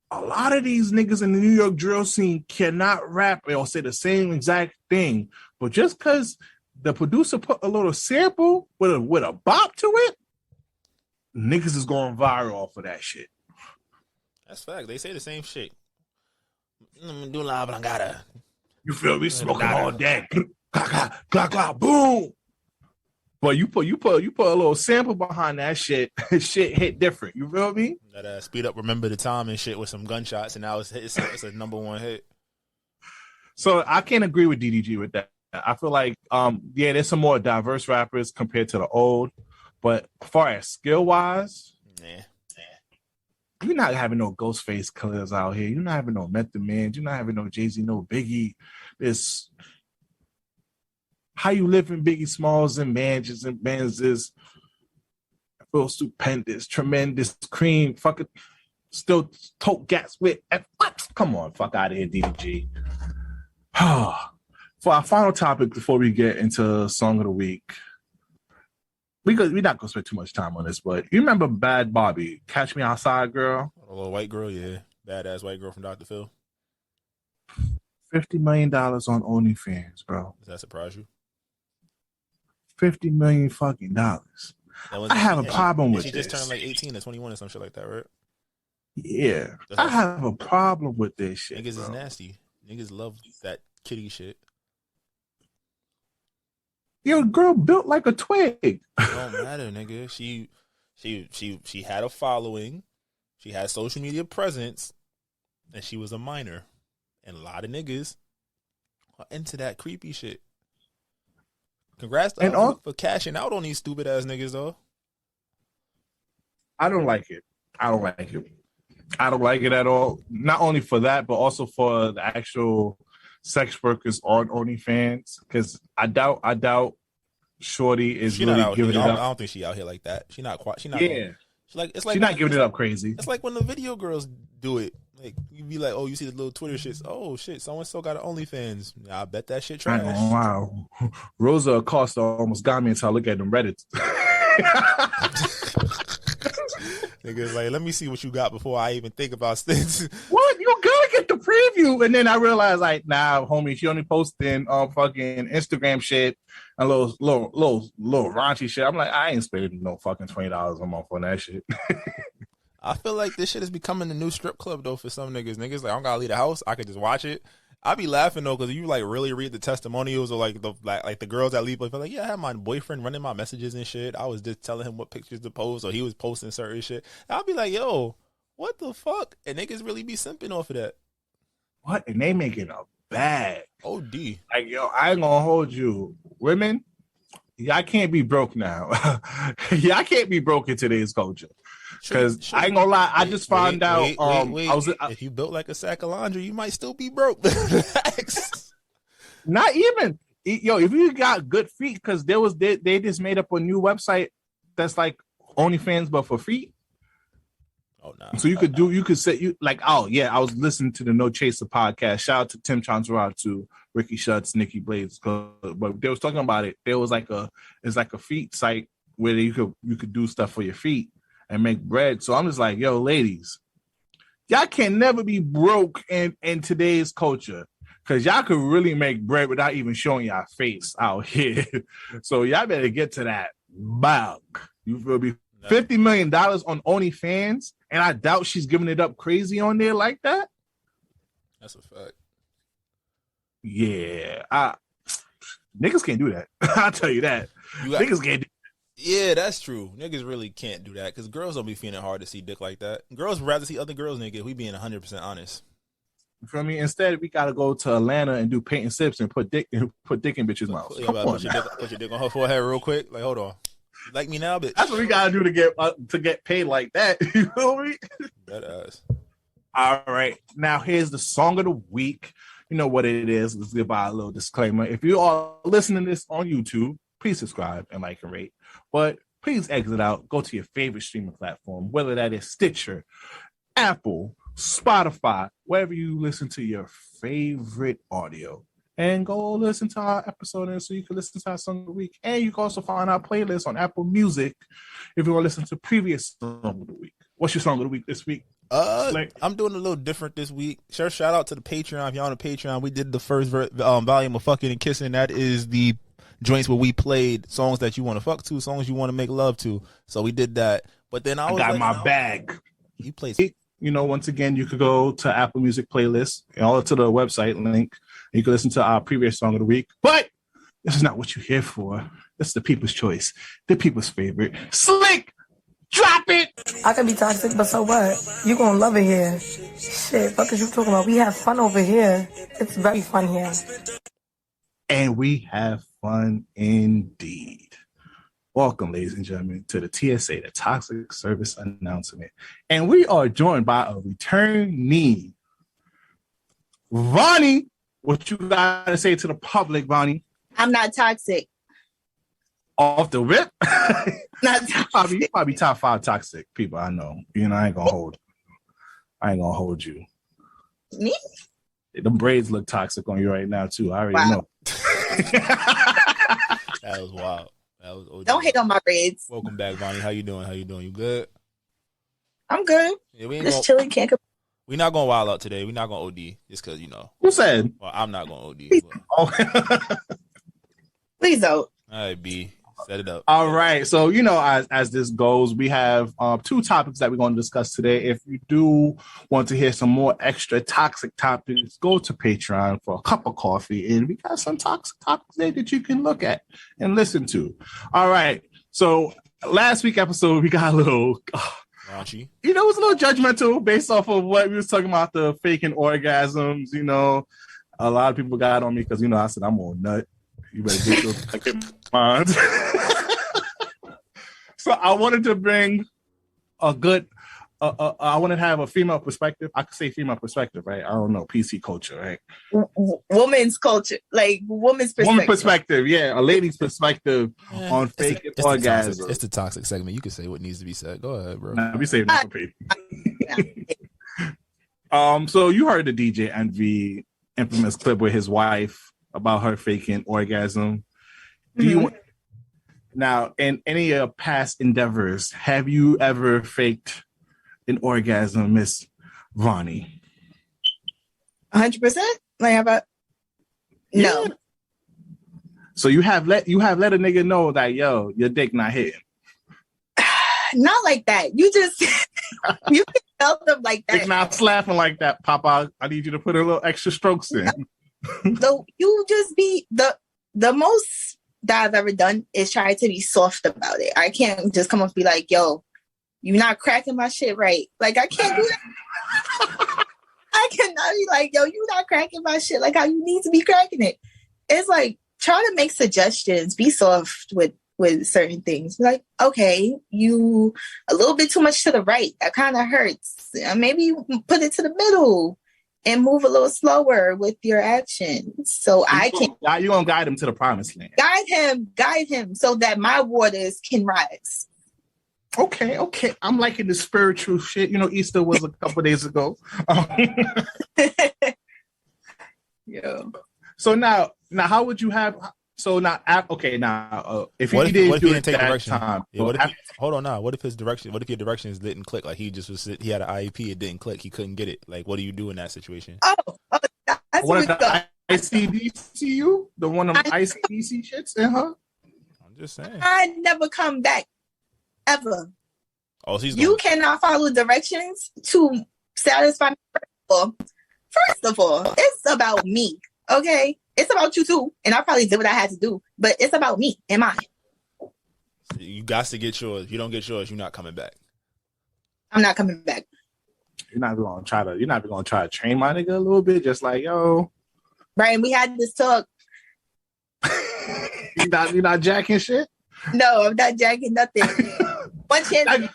a lot of these niggas in the New York drill scene cannot rap or say the same exact thing. But just cause the producer put a little sample with a bop to it, niggas is going viral off of that shit. That's fact. They say the same shit. Do live, but I gotta. You feel me? Smoking all day. Clack, boom. But you put a little sample behind that shit. Shit hit different. You feel me? That speed up, remember the time and shit with some gunshots, and now it's a number one hit. So I can't agree with DDG with that. I feel like there's some more diverse rappers compared to the old, but as far as skill wise, you're not having no Ghostface killers out here. You're not having no Method Man. You're not having no Jay-Z, no Biggie. This how you live in Biggie Smalls and Mansions and Benzes. Feel stupendous, tremendous, cream, fucking still tote gas with. What? Come on, fuck out of here, DDG. For our final topic before we get into Song of the Week, we're not going to spend too much time on this, but you remember Bad Bobby, Catch Me Outside girl? A little white girl, yeah. Badass white girl from Dr. Phil. $50 million on OnlyFans, bro. Does that surprise you? $50 million fucking dollars. I have a problem with this. She just turned like 18 or 21 or some shit like that, right? Yeah. I have a problem with this shit. Niggas is nasty. Niggas love that kitty shit. Yo, girl built like a twig. It don't matter, nigga. She had a following. She had social media presence, and she was a minor. And a lot of niggas are into that creepy shit. Congrats to her for cashing out on these stupid ass niggas, though. I don't like it. I don't like it at all. Not only for that, but also for the actual sex workers on OnlyFans, because I doubt Shorty is really giving it up. I don't think she out here like that. She not. Yeah. It's like She's not giving it up crazy. It's like when the video girls do it. Like you be like, oh, you see the little Twitter shits. Oh shit, so and so got an OnlyFans. I bet that shit trash. Wow, Rosa Acosta almost got me until I look at them Reddits. Niggas like, let me see what you got before I even think about things. What? You gotta get the preview, and then I realized like, nah, homie, she only posting fucking Instagram shit and little raunchy shit. I'm like, I ain't spending no fucking $20 a month on that shit. I feel like this shit is becoming the new strip club though for some niggas. Niggas like, I don't gotta leave the house. I could just watch it. I be laughing though because you like really read the testimonials or like the girls that leave. Like, yeah, I had my boyfriend running my messages and shit. I was just telling him what pictures to post, or he was posting certain shit. I'll be like, yo, what the fuck? And niggas really be simping off of that. What? And they making a bag. OD. Like, yo, I ain't gonna hold you, women. Y'all can't be broke now. Y'all can't be broke in today's culture. Because I ain't gonna lie, I just found out. If you built like a sack of laundry, you might still be broke. Not even, yo. If you got good feet, because they just made up a new website that's like OnlyFans but for feet. Oh no! So you could say you like. Oh yeah, I was listening to the No Chaser podcast. Shout out to Tim Chantaratu, Ricky Schutz, Nikki Blades. But they was talking about it. There was it's like a feet site where you could do stuff for your feet and make bread. So I'm just like, yo, ladies, y'all can never be broke in today's culture because y'all could really make bread without even showing y'all face out here. So y'all better get to that bulk. You feel me? $50 million on OnlyFans, and I doubt she's giving it up crazy on there like that. That's a fact. Yeah, niggas can't do that. I'll tell you that. Niggas can't do. Yeah, that's true. Niggas really can't do that because girls don't be feeling hard to see dick like that. Girls rather see other girls naked. We being 100% honest. You feel me? Instead, we gotta go to Atlanta and do paint and sips and put dick in bitches' mouths. Put your dick on her forehead real quick. Like, hold on. You like me now, bitch? That's what we gotta do to get paid like that. You feel me? That ass. All right. Now here's the song of the week. You know what it is. Let's give out a little disclaimer. If you are listening to this on YouTube, please subscribe and like and rate. But please exit out. Go to your favorite streaming platform, whether that is Stitcher, Apple, Spotify, wherever you listen to your favorite audio. And go listen to our episode and so you can listen to our song of the week. And you can also find our playlist on Apple Music if you want to listen to previous song of the week. What's your song of the week this week? I'm doing a little different this week. Sure, shout out to the Patreon. If you're on the Patreon, we did the first volume of Fucking and Kissing. That is the joints where we played songs that you want to fuck to, songs you want to make love to. So we did that. But then I got my bag. You played. You know, once again, you could go to Apple Music playlist and all to the website link. You can listen to our previous song of the week. But this is not what you're here for. This is the people's choice, the people's favorite. Slick, drop it. I can be toxic, but so what? You gonna love it here. Shit, fuck is you talking about? We have fun over here. It's very fun here. And we have fun indeed. Welcome, ladies and gentlemen, to the TSA, the Toxic Service Announcement. And we are joined by a returnee. Vonnie, what you got to say to the public, Vonnie? I'm not toxic. Off the rip? Not toxic. Probably top 5 toxic people I know. You know, I ain't gonna hold you. Me? Them braids look toxic on you right now, too. I already know. That was wild. That was OG. Don't hate on my braids. Welcome back, Vonnie. How you doing? You good? I'm good. Yeah, just chilling. Can't complain. We're not going wild out today. We're not going to OD just because, you know. Who said? Well, I'm not going to OD. Oh. Please don't. All right, B. Set it up. All right. So, you know, as this goes, we have 2 topics that we're going to discuss today. If you do want to hear some more extra toxic topics, go to Patreon for a cup of coffee. And we got some toxic topics there that you can look at and listen to. All right. So last week episode, we got a little... raunchy. You know, it was a little judgmental based off of what we was talking about, the faking orgasms. You know, a lot of people got on me because, you know, I said, I'm on nut. You better get your fucking minds. So I wanted to bring a good I want to have a female perspective. I could say female perspective, right? I don't know, PC culture, right? Woman's culture, like woman's perspective. Woman perspective, yeah, a lady's perspective on faking orgasm. It's the toxic segment. You can say what needs to be said. Go ahead, bro. Nah, we saving that for people. So you heard the DJ Envy infamous clip with his wife about her faking orgasm. Do you now in any of past endeavors have you ever faked an orgasm, Miss Vonnie? 100%. Like how about no? Yeah. So you have let a nigga know that your dick not hitting. Not like that. You just you can tell them like that. Dick not slapping like that, Papa. I need you to put a little extra strokes in. So you just be the most that I've ever done is try to be soft about it. I can't just come up and be like, yo, you're not cracking my shit right. Like, I can't do that. I cannot be like, yo, you're not cracking my shit like how you need to be cracking it. It's like, try to make suggestions, be soft with certain things. Like, okay, you a little bit too much to the right. That kind of hurts. Maybe you put it to the middle and move a little slower with your actions. So you gonna guide him to the promised land. Guide him so that my waters can rise. Okay. I'm liking the spiritual shit. You know, Easter was a couple days ago. Yeah. So now, how would you have? So now, if he didn't take direction, time, hold on now. What if your directions didn't click? Like he had an IEP, it didn't click, he couldn't get it. Like, what do you do in that situation? That's what is the ICDCU? The one of them ICDC shits in her? I'm just saying. I never come back ever. Oh, you cannot follow directions to satisfy me. First of all, it's about me. Okay, it's about you too, and I probably did what I had to do, but it's about me and mine. You got to get yours. If you don't get yours, you're not coming back. I'm not coming back. You're not gonna try to train my nigga a little bit, just like, yo, Brian, we had this talk. You're not jacking shit. No, I'm not jacking nothing. One chance.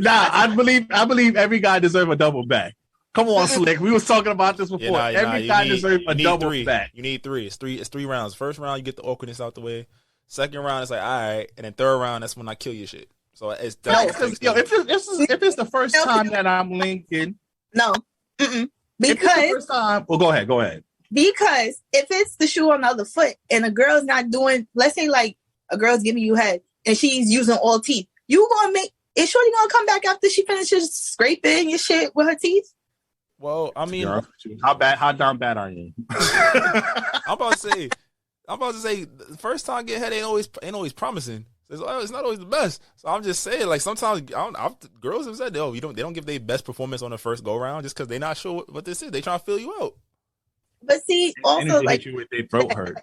I believe every guy deserves a double back. Come on, Slick. We was talking about this before. Every guy deserves a double back. You need three. It's three rounds. First round, you get the awkwardness out the way. Second round, it's like, all right. And then third round, that's when I kill your shit. So it's if it's the first time that I'm linking. No. Because if it's the first time, well, go ahead. Because if it's the shoe on the other foot and a girl's not doing, let's say like a girl's giving you head and she's using all teeth, is shorty gonna come back after she finishes scraping your shit with her teeth? Well, I mean, how darn bad are you? I'm about to say, the first time get head ain't always promising. It's not always the best. So I'm just saying, like sometimes girls have said, they don't give their best performance on the first go round just because they're not sure what this is. They trying to fill you out. But see, also like you with their throat hurt.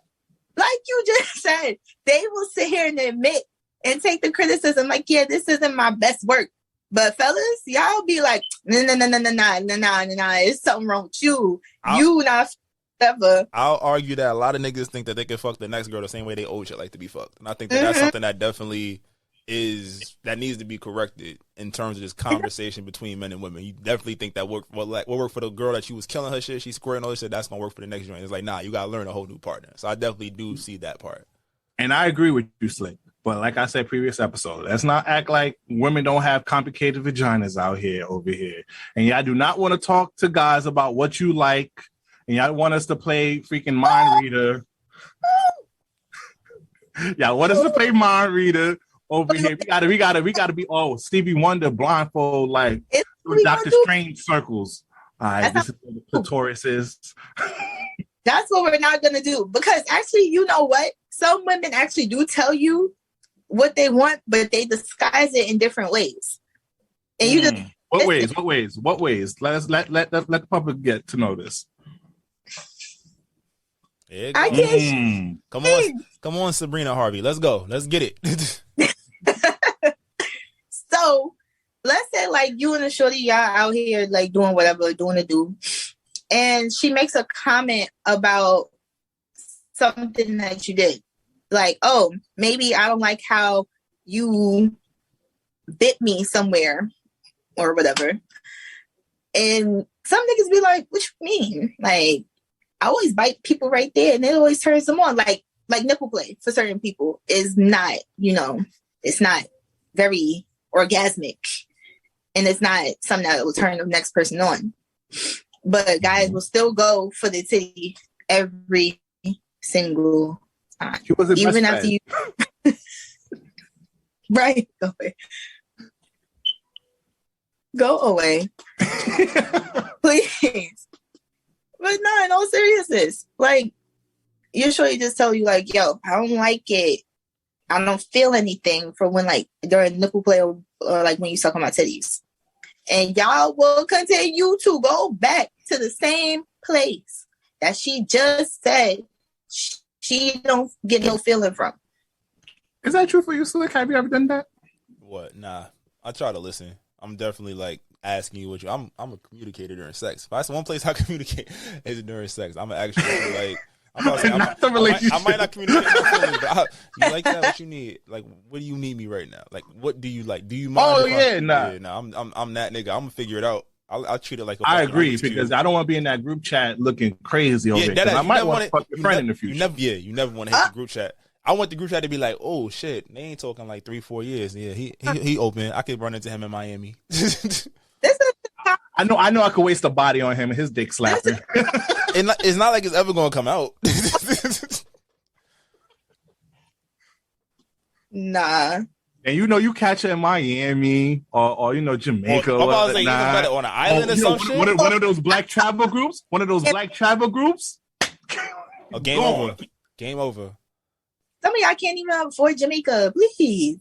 Like you just said, they will sit here and admit and take the criticism. Like, yeah, this isn't my best work. But fellas, y'all be like, nah, it's something wrong with you. You not ever. I'll argue that a lot of niggas think that they can fuck the next girl the same way they old shit like to be fucked. And I think that's something that definitely that needs to be corrected in terms of this conversation between men and women. You definitely think that what worked for the girl that she was killing her shit, she's squaring all this shit, that's gonna work for the next joint. It's like, nah, you gotta learn a whole new partner. So I definitely do see that part. And I agree with you, Slick. But like I said previous episode, let's not act like women don't have complicated vaginas over here. And y'all do not want to talk to guys about what you like. And y'all want us to play freaking mind reader. Y'all want us to play mind reader over here. We gotta be Stevie Wonder blindfold like Dr. Strange circles. All right, this is what the clitoris is. That's what we're not gonna do. Because actually, you know what? Some women actually do tell you what they want, but they disguise it in different ways. And you just what ways? Let the public get to know this. I can't. Come on, Sabrina Harvey. Let's go. Let's get it. So let's say like you and the shorty, y'all out here like doing whatever, doing to do. And she makes a comment about something that you did. Like, oh, maybe I don't like how you bit me somewhere or whatever. And some niggas be like, what you mean? Like, I always bite people right there and it always turns them on. Like nipple play for certain people is not, it's not very orgasmic. And it's not something that will turn the next person on. But guys will still go for the titty every single time. Even after you... Right. Go away. Please. But no, in all seriousness, like, your shorty just tell you, like, yo, I don't like it. I don't feel anything for when, like, during nipple play or like when you suck on my titties. And y'all will continue to go back to the same place that she just said she don't get no feeling from. Is that true for you, Slick? Have you ever done that? What? Nah. I try to listen. I'm definitely like asking you what you. I'm a communicator during sex. If that's one place I communicate is during sex. I'm actually like. I'm about to say, I might not communicate my feelings, but you like that? What you need? Like, what do you need me right now? Like, what do you like? Do you mind? Oh yeah, nah. Yeah, nah. I'm that nigga. I'm gonna figure it out. I'll treat it like. I agree because I don't want to be in that group chat looking crazy over it. I might want to fuck your friend in the future. You never want to hit the group chat. I want the group chat to be like, oh shit, they ain't talking like 3-4 years. Yeah, he open. I could run into him in Miami. I know I could waste a body on him and his dick slapping. It's not like it's ever gonna come out. Nah. And you catch it in Miami or Jamaica. I was like, you better on an island or some shit. One of those black travel groups. Oh, game over. Game over. Some of y'all can't even afford Jamaica, please.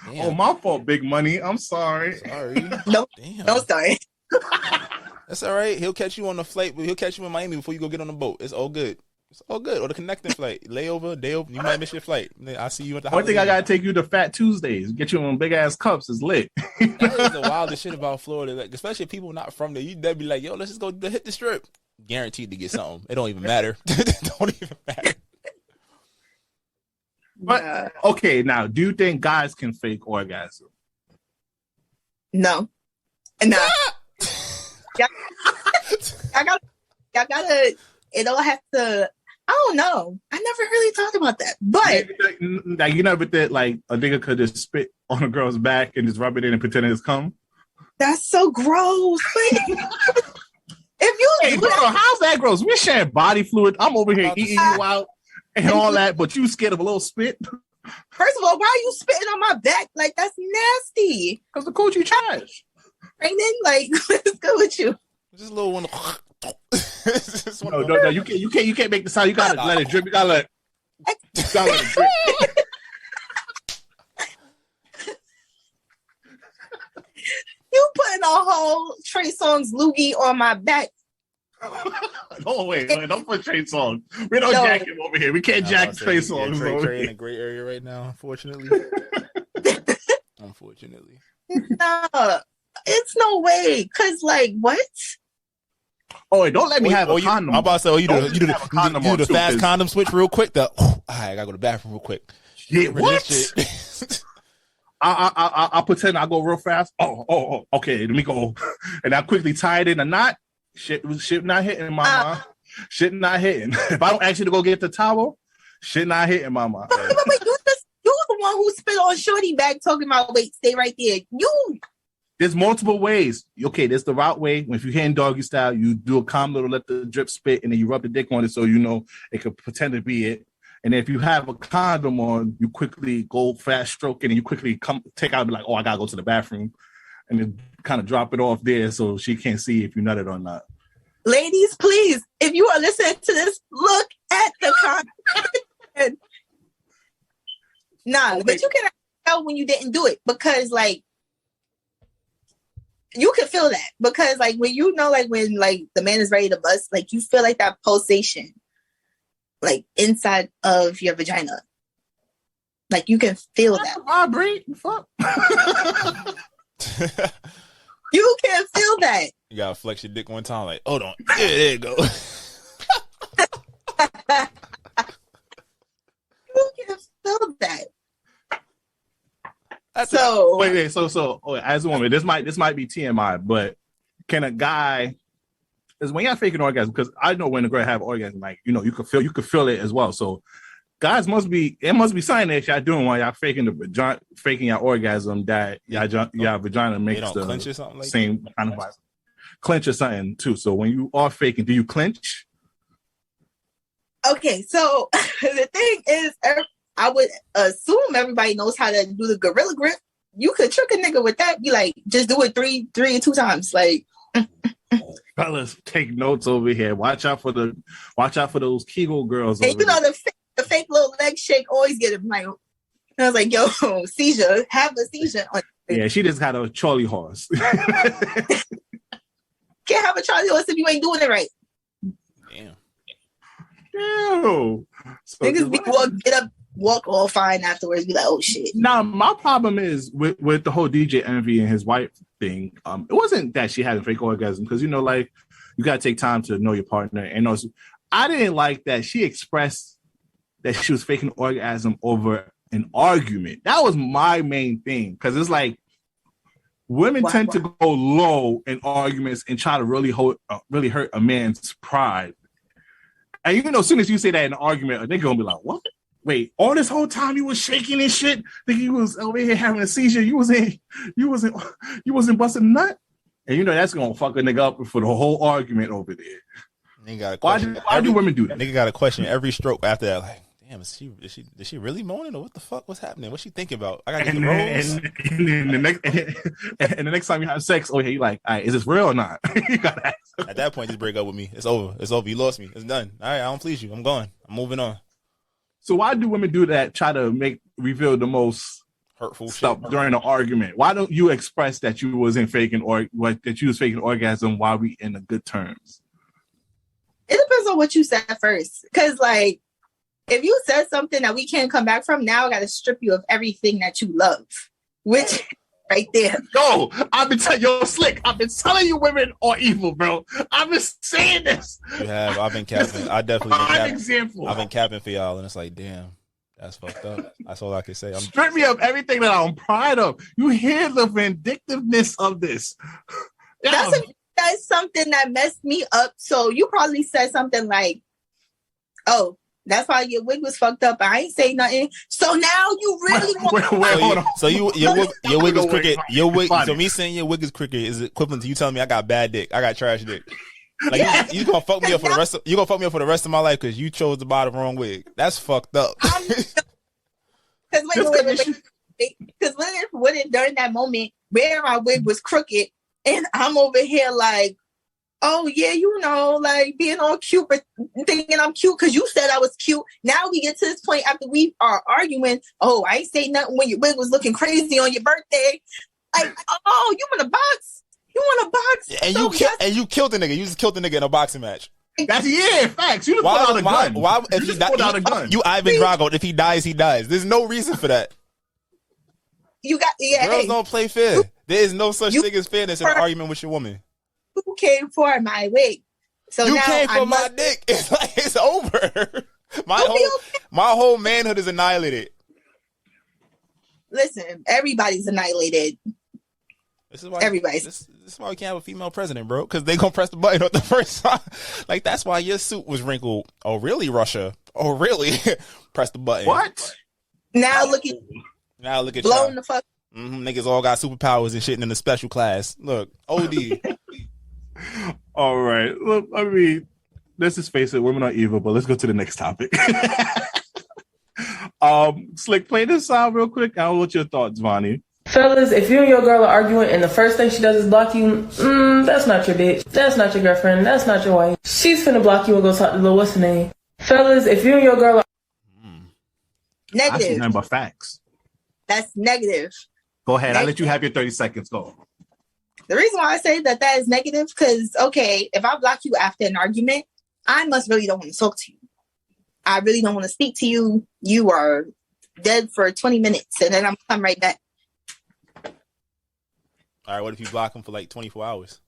Damn. Oh, my fault, big money. I'm sorry. No, damn. No, sorry. That's all right. He'll catch you on the flight, but he'll catch you in Miami before you go get on the boat. It's all good. It's all good. Or the connecting flight. Layover, day over. You might miss your flight. I'll see you at the house. One thing I got to take you to Fat Tuesdays. Get you on big-ass cups. It's lit. That is the wildest shit about Florida. Like, especially if people not from there. They'd be like, yo, let's just go hit the strip. Guaranteed to get something. It don't even matter. Don't even matter. But okay, now, do you think guys can fake orgasm? No. Nah. I gotta. It don't have to. I don't know. I never really thought about that. But like, you never did like a nigga could just spit on a girl's back and just rub it in and pretend it's cum. That's so gross. If you, hey, bro, how's that gross? We're sharing body fluid. I'm over here eating you out and all that, but you scared of a little spit. First of all, why are you spitting on my back? Like, that's nasty. Because the coochie trash. Pregnant? Like, what's good with you? Just a little one. No. You can't make the sound. You gotta let it drip. You gotta let it drip. You putting a whole Trey Songz loogie on my back. Oh wait, don't put Trey Songz. We don't jack him over here. We can't jack Trey Songz. Trey in a gray area right now, unfortunately. Unfortunately. No, it's no way. Cause like what? Oh, wait, don't let me have a condom. I'm about to say, you do the fast condom switch real quick. All right, I gotta go to the bathroom real quick. Yeah, what? I'll pretend I go real fast. Oh, okay, let me go. And I quickly tie it in a knot. Shit not hitting, mama. Shit not hitting. If I don't ask you to go get the towel, shit not hitting, mama. But you're the one who spit on shorty back talking about, wait, stay right there. There's multiple ways. Okay, there's the route way. If you're hitting doggy style, you do a calm little, let the drip spit, and then you rub the dick on it so you know it could pretend to be it. And if you have a condom on, you quickly go fast stroking, and you quickly take out and be like, oh, I gotta go to the bathroom. And then kind of drop it off there so she can't see if you nutted or not. Ladies, please, if you are listening to this, look at the condom. Nah, but you can tell when you didn't do it because, like, you can feel that because, like, when you know, like, when, like, the man is ready to bust, like, you feel like that pulsation, like, inside of your vagina. Like, you can feel that. Vibrate. Fuck. You can feel that. You gotta flex your dick one time, like, hold on. Yeah, there you go. You can feel that. That's so, Yo. Wait. So, as a woman, this might be TMI, but can a guy? Because when you're faking orgasm, because I know when a girl have orgasm, like you could feel it as well. So guys must be something that y'all doing while y'all faking your orgasm that y'all vagina makes the clench or something like same that? kind of vibe. Clench or something too. So when you are faking, do you clench? Okay, so the thing is, I would assume everybody knows how to do the gorilla grip. You could trick a nigga with that. Be like, just do it three or two times. Like, fellas, take notes over here. Watch out for those Kegel girls. And the fake little leg shake always get it. Like, I was like, yo, seizure, have a seizure. Yeah, she just had a Charlie horse. Can't have a Charlie horse if you ain't doing it right. Damn. Ew. So Niggas get up, walk all fine afterwards. Be like, oh shit. Now, my problem is with the whole DJ Envy and his wife thing. It wasn't that she had a fake orgasm because like you gotta take time to know your partner. And also, I didn't like that she expressed that she was faking orgasm over an argument. That was my main thing because it's like women tend to go low in arguments and try to really hurt a man's pride. And as soon as you say that in an argument, a nigga gonna be like, "What? Wait, all this whole time you was shaking and shit? Think you was over here having a seizure? You wasn't busting a nut?" And that's gonna fuck a nigga up for the whole argument over there. Nigga got a question. Why do women do that? Nigga got a question every stroke after that. Like, damn, is she really moaning or what the fuck? What's happening? What's she thinking about? I gotta get the rolls. And the next time you have sex, you like, all right, is this real or not? You gotta ask. At that point, just break up with me. It's over. It's over. You lost me. It's done. All right, I don't please you. I'm going. I'm moving on. So why do women do that? Try to reveal the most hurtful stuff shit during an argument. Why don't you express that you wasn't faking or that you was faking orgasm while we in the good terms? It depends on what you said first. Because like, if you said something that we can't come back from, now I got to strip you of everything that you love, which right there. Yo, Slick. I've been telling you women are evil, bro. I've been saying this. You have. I've been capping. I definitely been capping. Example. I've been capping for y'all, and it's like, damn, that's fucked up. That's all I can say. Strip me of everything that I'm proud of. You hear the vindictiveness of this. That's something that messed me up. So you probably said something like, oh, that's why your wig was fucked up. I ain't say nothing. So now you really want hold on. So your wig was crooked. Your wig. So me saying your wig is crooked is equivalent to you telling me I got bad dick. I got trash dick. Like you gonna fuck me up for the rest. You gonna fuck me up for the rest of my life because you chose to buy the wrong wig. That's fucked up. Because when during that moment where my wig was crooked and I'm over here like, oh yeah, like being all cute, but thinking I'm cute because you said I was cute. Now we get to this point after we are arguing. Oh, I ain't say nothing when your wig was looking crazy on your birthday. Like, oh, you want a box? You want a box? And you killed the nigga. You just killed the nigga in a boxing match. That's facts. You just pulled out a gun. Why? If he pulled out a gun. You Ivan Drago. If he dies, he dies. There's no reason for that. Girls don't play fair. There is no such thing as fairness in an argument with your woman. You came for my wig. So you now came for my dick. It's like it's over. My whole manhood is annihilated. Listen, everybody's annihilated. This is why everybody's. This is why we can't have a female president, bro. Because they gonna press the button at the first time. Like that's why your suit was wrinkled. Oh really, Russia? Oh really? Press the button. What? Now look at blowing the fuck. Niggas all got superpowers and shit in the special class. Look, OD. All right. Look, I mean, let's just face it, women are evil, but let's go to the next topic. Slick, play this out real quick. I want your thoughts, Vonnie. Fellas, if you and your girl are arguing and the first thing she does is block you, that's not your bitch. That's not your girlfriend. That's not your wife. She's finna block you and go talk to what's her name. Fellas, if you and your girl are negative. I see nothing but facts. That's negative. Go ahead. I'll let you have your 30 seconds. Go. The reason why I say that is negative, because, okay, if I block you after an argument, I must really don't want to talk to you. I really don't want to speak to you. You are dead for 20 minutes, and then I'm come right back. All right, what if you block them for like 24 hours?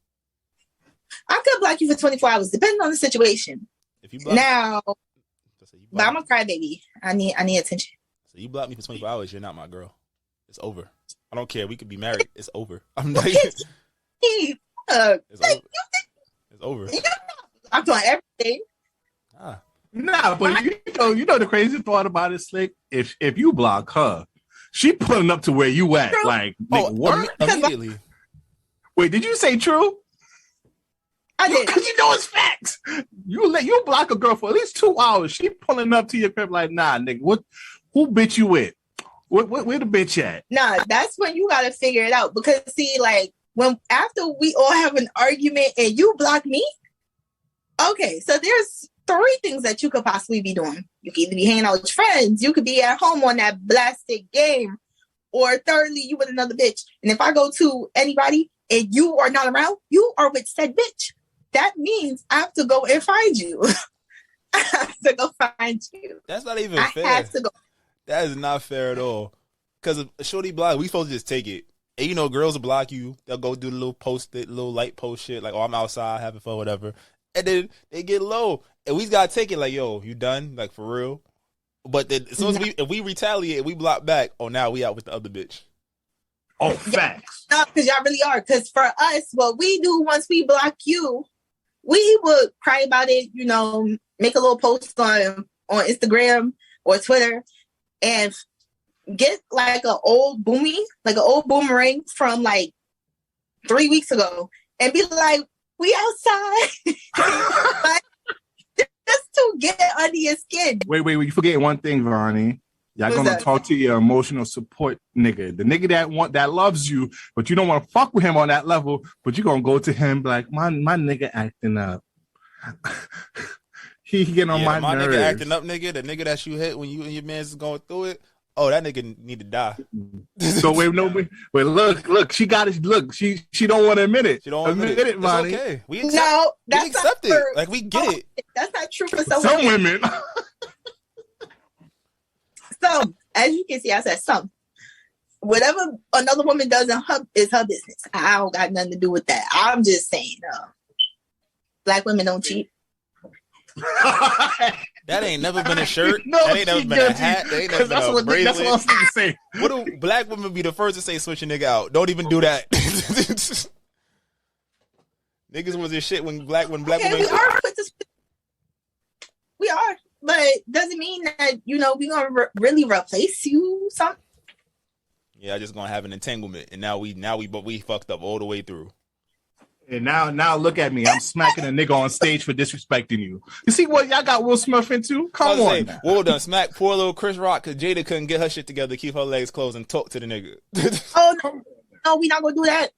I could block you for 24 hours, depending on the situation. If you block but I'm a crybaby. I need attention. So you block me for 24 hours, you're not my girl. It's over. I don't care. We could be married. It's over. I'm like, It's over. It's over. I'm doing everything. Ah. Nah, but you know the crazy part about it, Slick. If you block her, she pulling up to where you at. True. Like, nigga, what? Immediately. Wait, did you say true? I did. Because you know it's facts. You block a girl for at least 2 hours. She pulling up to your crib like, nah, nigga, who bitch you with? Where the bitch at? Nah, that's when you gotta figure it out. Because see, like when after we all have an argument and you block me, okay, so there's 3 things that you could possibly be doing. You could either be hanging out with your friends, you could be at home on that blasted game, or thirdly, you with another bitch. And if I go to anybody and you are not around, you are with said bitch. That means I have to go and find you. I have to go find you. That's not even fair. I have to go. That is not fair at all. Because if a shorty block, we supposed to just take it. And you know, girls will block you. They'll go do the little post-it, little light post shit, like, oh, I'm outside having fun, whatever. And then they get low. And we gotta take it like, yo, you done? Like, for real? But then as soon as if we retaliate, we block back, oh, now we out with the other bitch. Oh, facts. No, because y'all really are. Because for us, what we do once we block you, we would cry about it, you know, make a little post on Instagram or Twitter and get like an old boomerang from like 3 weeks ago and be like, we outside. Like, just to get under your skin. Wait, you forgetting one thing, Vonnie. Y'all What's gonna that? talk to your emotional support nigga. The nigga that loves you, but you don't want to fuck with him on that level, but you gonna go to him like, my nigga acting up. he getting on my nerves. Nigga acting up, nigga, the nigga that you hit when you and your man's is going through it. Oh, that nigga need to die. So wait, look, she got it. Look, she don't want to admit it. She don't want to admit it. Vonnie. It's okay. We That's accept not it. for, Like, we get it. That's not true for some Some women. women. Some, as you can see, I said some. Whatever another woman does is her business. I don't got nothing to do with that. I'm just saying, Black women don't cheat. That ain't never been a shirt. No, that ain't never been a hat. That ain't never been a bracelet. That's what I was going to say. What do black women be the first to say switch a nigga out? Don't even do that. Niggas was this shit when black women. We are, but doesn't mean that we gonna really replace you. Something. Yeah, I just gonna have an entanglement, and now we fucked up all the way through. And now look at me. I'm smacking a nigga on stage for disrespecting you. You see what y'all got Will Smith into? Come on. Will done smack poor little Chris Rock because Jada couldn't get her shit together, keep her legs closed, and talk to the nigga. Oh no, we not gonna do that.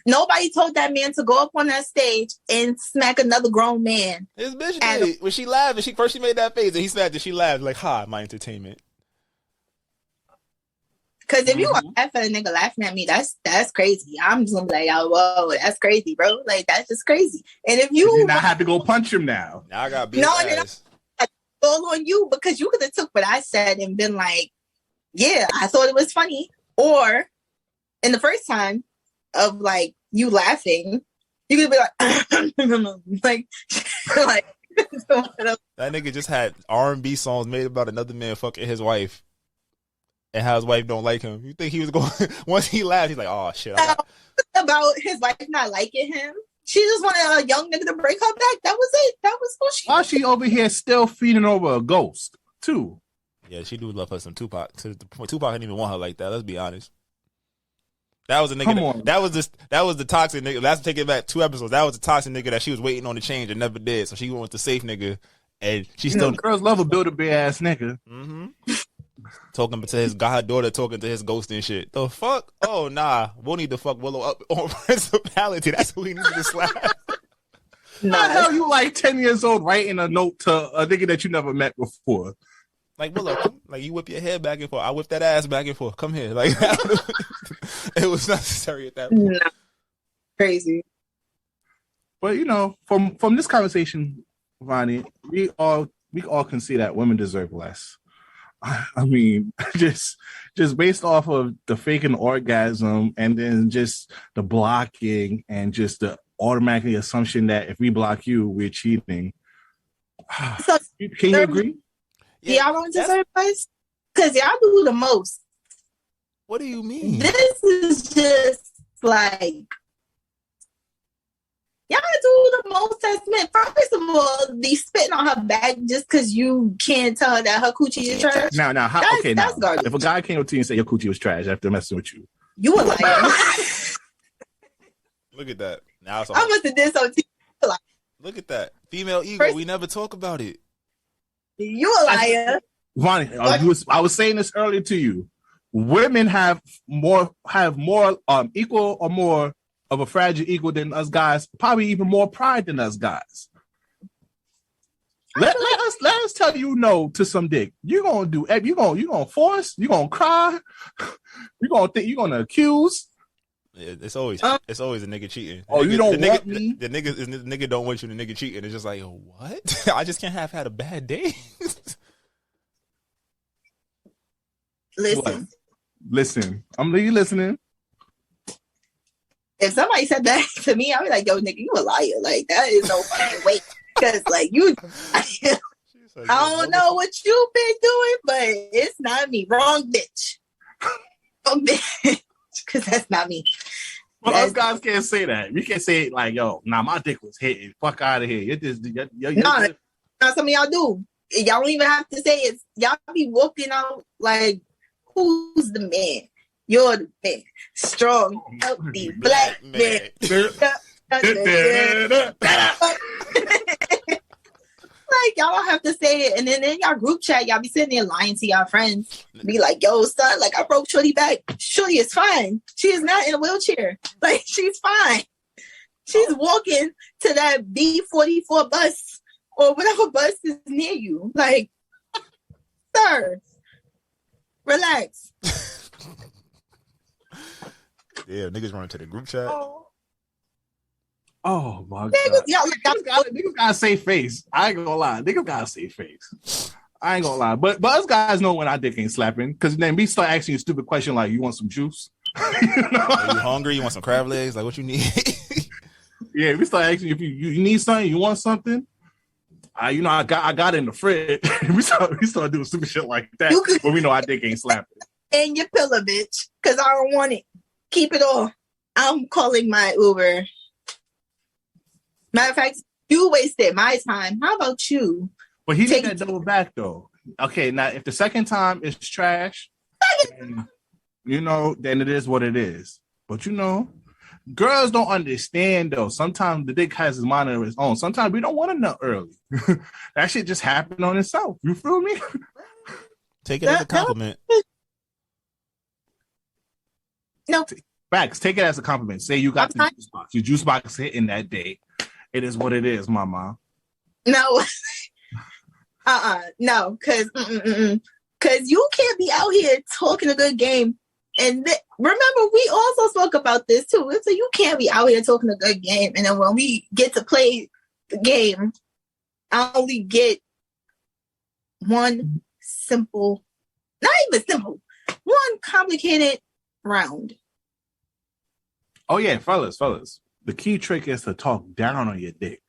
Nobody told that man to go up on that stage and smack another grown man. His bitch did. When she laughed, and she made that face, and he smacked it. She laughed like, "Ha, my entertainment." Because if you laugh at a nigga laughing at me, that's crazy. I'm just gonna be like, oh, whoa, that's crazy, bro. Like, that's just crazy. And if you I have to go punch him now. Now I got beat ass. I fall on you because you could have took what I said and been like, yeah, I thought it was funny. Or in the first time of like you laughing, you could be like, like that nigga just had R&B songs made about another man fucking his wife. And how his wife don't like him. You think he was going once he laughed, he's like, oh shit. About his wife not liking him. She just wanted a young nigga to break her back. That was it. That was what she. Why she over here still feeding over a ghost too? Yeah, she do love her some Tupac. Tupac didn't even want her like that. Let's be honest. That was a nigga. That was the toxic nigga. Let's take it back 2 episodes. That was the toxic nigga that she was waiting on to change and never did. So she went with the safe nigga, and she still. Girls love a Build-A-Bear ass nigga. Mm-hmm. Talking to his goddaughter, talking to his ghost and shit. The fuck? Oh nah, we'll need to fuck Willow up on principality. That's who we need to slap. How the hell you like 10 years old writing a note to a nigga that you never met before? Like, Willow, like you whip your head back and forth. I whip that ass back and forth. Come here. Like it was necessary at that point. No. Crazy. But from this conversation, Vonnie, we all can see that women deserve less. I mean, just based off of the faking orgasm and then just the blocking and just the automatic assumption that if we block you, we're cheating. So, can you agree? Yeah, y'all don't deserve less? Because y'all do the most. What do you mean? This is just like y'all do the most testament. First of all, they spitting on her back just because you can't tell her that her coochie is trash. Now, That's garbage. if a guy came up to you and said your coochie was trash after messing with you, You a liar. Look at that. Now it's I must have did something to you. Look at that. Female ego. We never talk about it. You a liar. Vonnie, I was saying this earlier to you. Women have more equal or more of a fragile ego than us guys. Probably even more pride than us guys. Let us tell you no to some dick. You gonna force. You gonna cry. You gonna think you gonna accuse. It's always a nigga cheating. Oh, nigga, you don't want me? The nigga don't want you. The nigga cheating. It's just like, what? I just can't have had a bad day. Listen. I'm listening. If somebody said that to me, I'd be like, yo, nigga, you a liar. Like, that is no fucking way. Because, like, I don't know what you've been doing, but it's not me. Wrong bitch. Wrong bitch. Because that's not me. Well, us guys can't say that. We can't say it like, yo, my dick was hitting. Fuck out of here. Nah, some of y'all do. Y'all don't even have to say it. Y'all be walking out like, who's the man? You're the man. Strong, healthy, black man. Like, y'all don't have to say it. And then in y'all group chat, y'all be sitting there lying to y'all friends. Be like, yo, son, like, I broke Shorty back. Shorty is fine. She is not in a wheelchair. Like, she's fine. She's walking to that B44 bus or whatever bus is near you. Like, sir, relax. Yeah, niggas running to the group chat. Oh my God. Niggas got a safe face. I ain't gonna lie. Niggas got a safe face. I ain't gonna lie. But us guys know when our dick ain't slapping. Because then we start asking you a stupid question like, you want some juice? Are you hungry? You want some crab legs? Like, what you need? Yeah, we start asking if you need something, you want something? I got it in the fridge. we start doing stupid shit like that. But we know our dick ain't slapping. And your pillow, bitch. Because I don't want it. Keep it all. I'm calling my Uber. Matter of fact, you wasted my time. How about you? But he did that double back though. Okay, now if the second time is trash, then it is what it is. But girls don't understand though. Sometimes the dick has his mind of its own. Sometimes we don't want to nut early. That shit just happened on itself. You feel me? Take it as a compliment. No. Facts. Take it as a compliment. Say you got the juice box. Your juice box hit in that day. It is what it is, mama. No. No, because you can't be out here talking a good game. And remember, we also spoke about this too. So you can't be out here talking a good game. And then when we get to play the game, I only get one simple, not even simple, one complicated round. Oh yeah, fellas. The key trick is to talk down on your dick.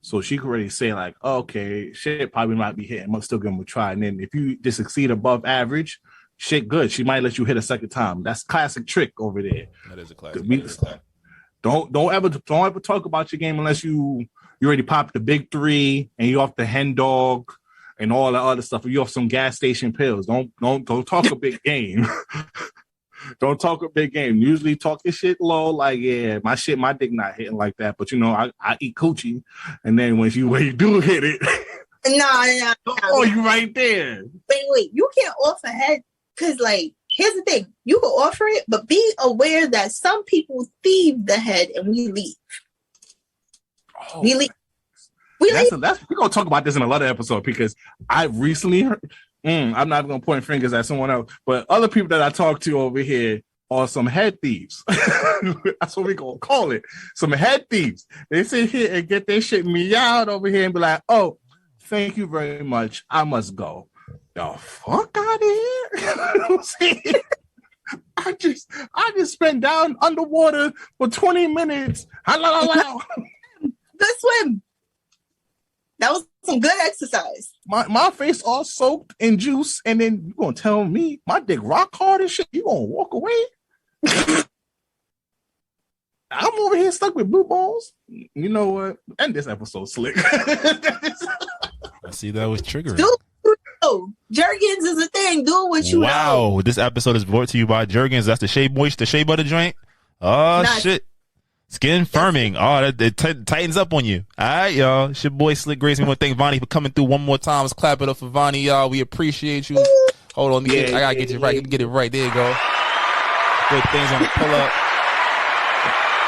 So she could already say like, oh, okay, shit probably might be hitting, but still give him a try. And then if you just succeed above average, shit good. She might let you hit a second time. That's classic trick over there. That is a classic. Don't ever talk about your game unless you already popped the big three and you off the hen dog and all the other stuff. You off some gas station pills. Don't talk a big game. Don't talk a big game. Usually talk your shit low, like, yeah, my dick not hitting like that. But I eat coochie. And then when you do hit it, no. Oh, you right there. Wait, you can't offer head because like here's the thing. You can offer it, but be aware that some people thieve the head and we leave. Oh, we leave. We're gonna talk about this in another episode because I recently heard I'm not going to point fingers at someone else, but other people that I talk to over here are some head thieves. That's what we're going to call it. Some head thieves. They sit here and get their shit meowed over here and be like, oh, thank you very much. I must go. The fuck out of here. You know what I'm saying? I just spent down underwater for 20 minutes. Good swim. That was some good exercise. My face all soaked in juice, and then you gonna tell me my dick rock hard and shit? You gonna walk away? I'm over here stuck with blue balls. You know what? End this episode, Slick. I see that was triggering. Jergens is a thing. Do what you know. Wow, this episode is brought to you by Jergens. That's the Shea Moist, the Shea Butter joint. Oh, shit. Skin firming. Oh, it tightens up on you. All right, y'all. It's your boy Slick Grace. We want to thank Vonnie for coming through one more time. Let's clap it up for Vonnie, y'all. We appreciate you. Hold on. I got to get you right. Let me get it right. There you go. Good things on the pull up.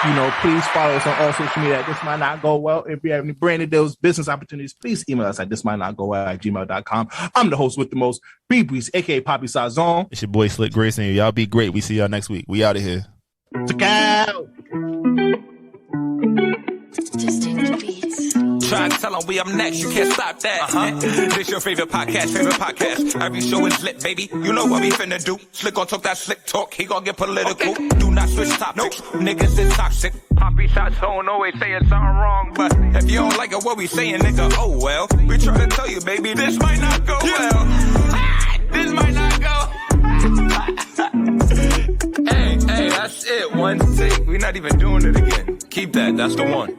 You know, please follow us on all social media. This might not go well. If you have any branded deals, business opportunities, please email us at thismightnotgowell@gmail.com. I'm the host with the most, Breeze, aka Poppy Sazon. It's your boy Slick Grace, and y'all be great. We see y'all next week. We out of here. Check out. Just take the beats. Try to tell them we up next, you can't stop that. This your favorite podcast. Every show is lit, baby. You know what we finna do. Slick gon' talk that slick talk, he gon' get political. Do not switch topics, niggas is toxic. Poppy shots don't always saying something wrong, but if you don't like it, what we saying, nigga, oh well. We try to tell you, baby, this might not go well. This might not go. Hey, that's it. One take. We're not even doing it again. Keep that. That's the one.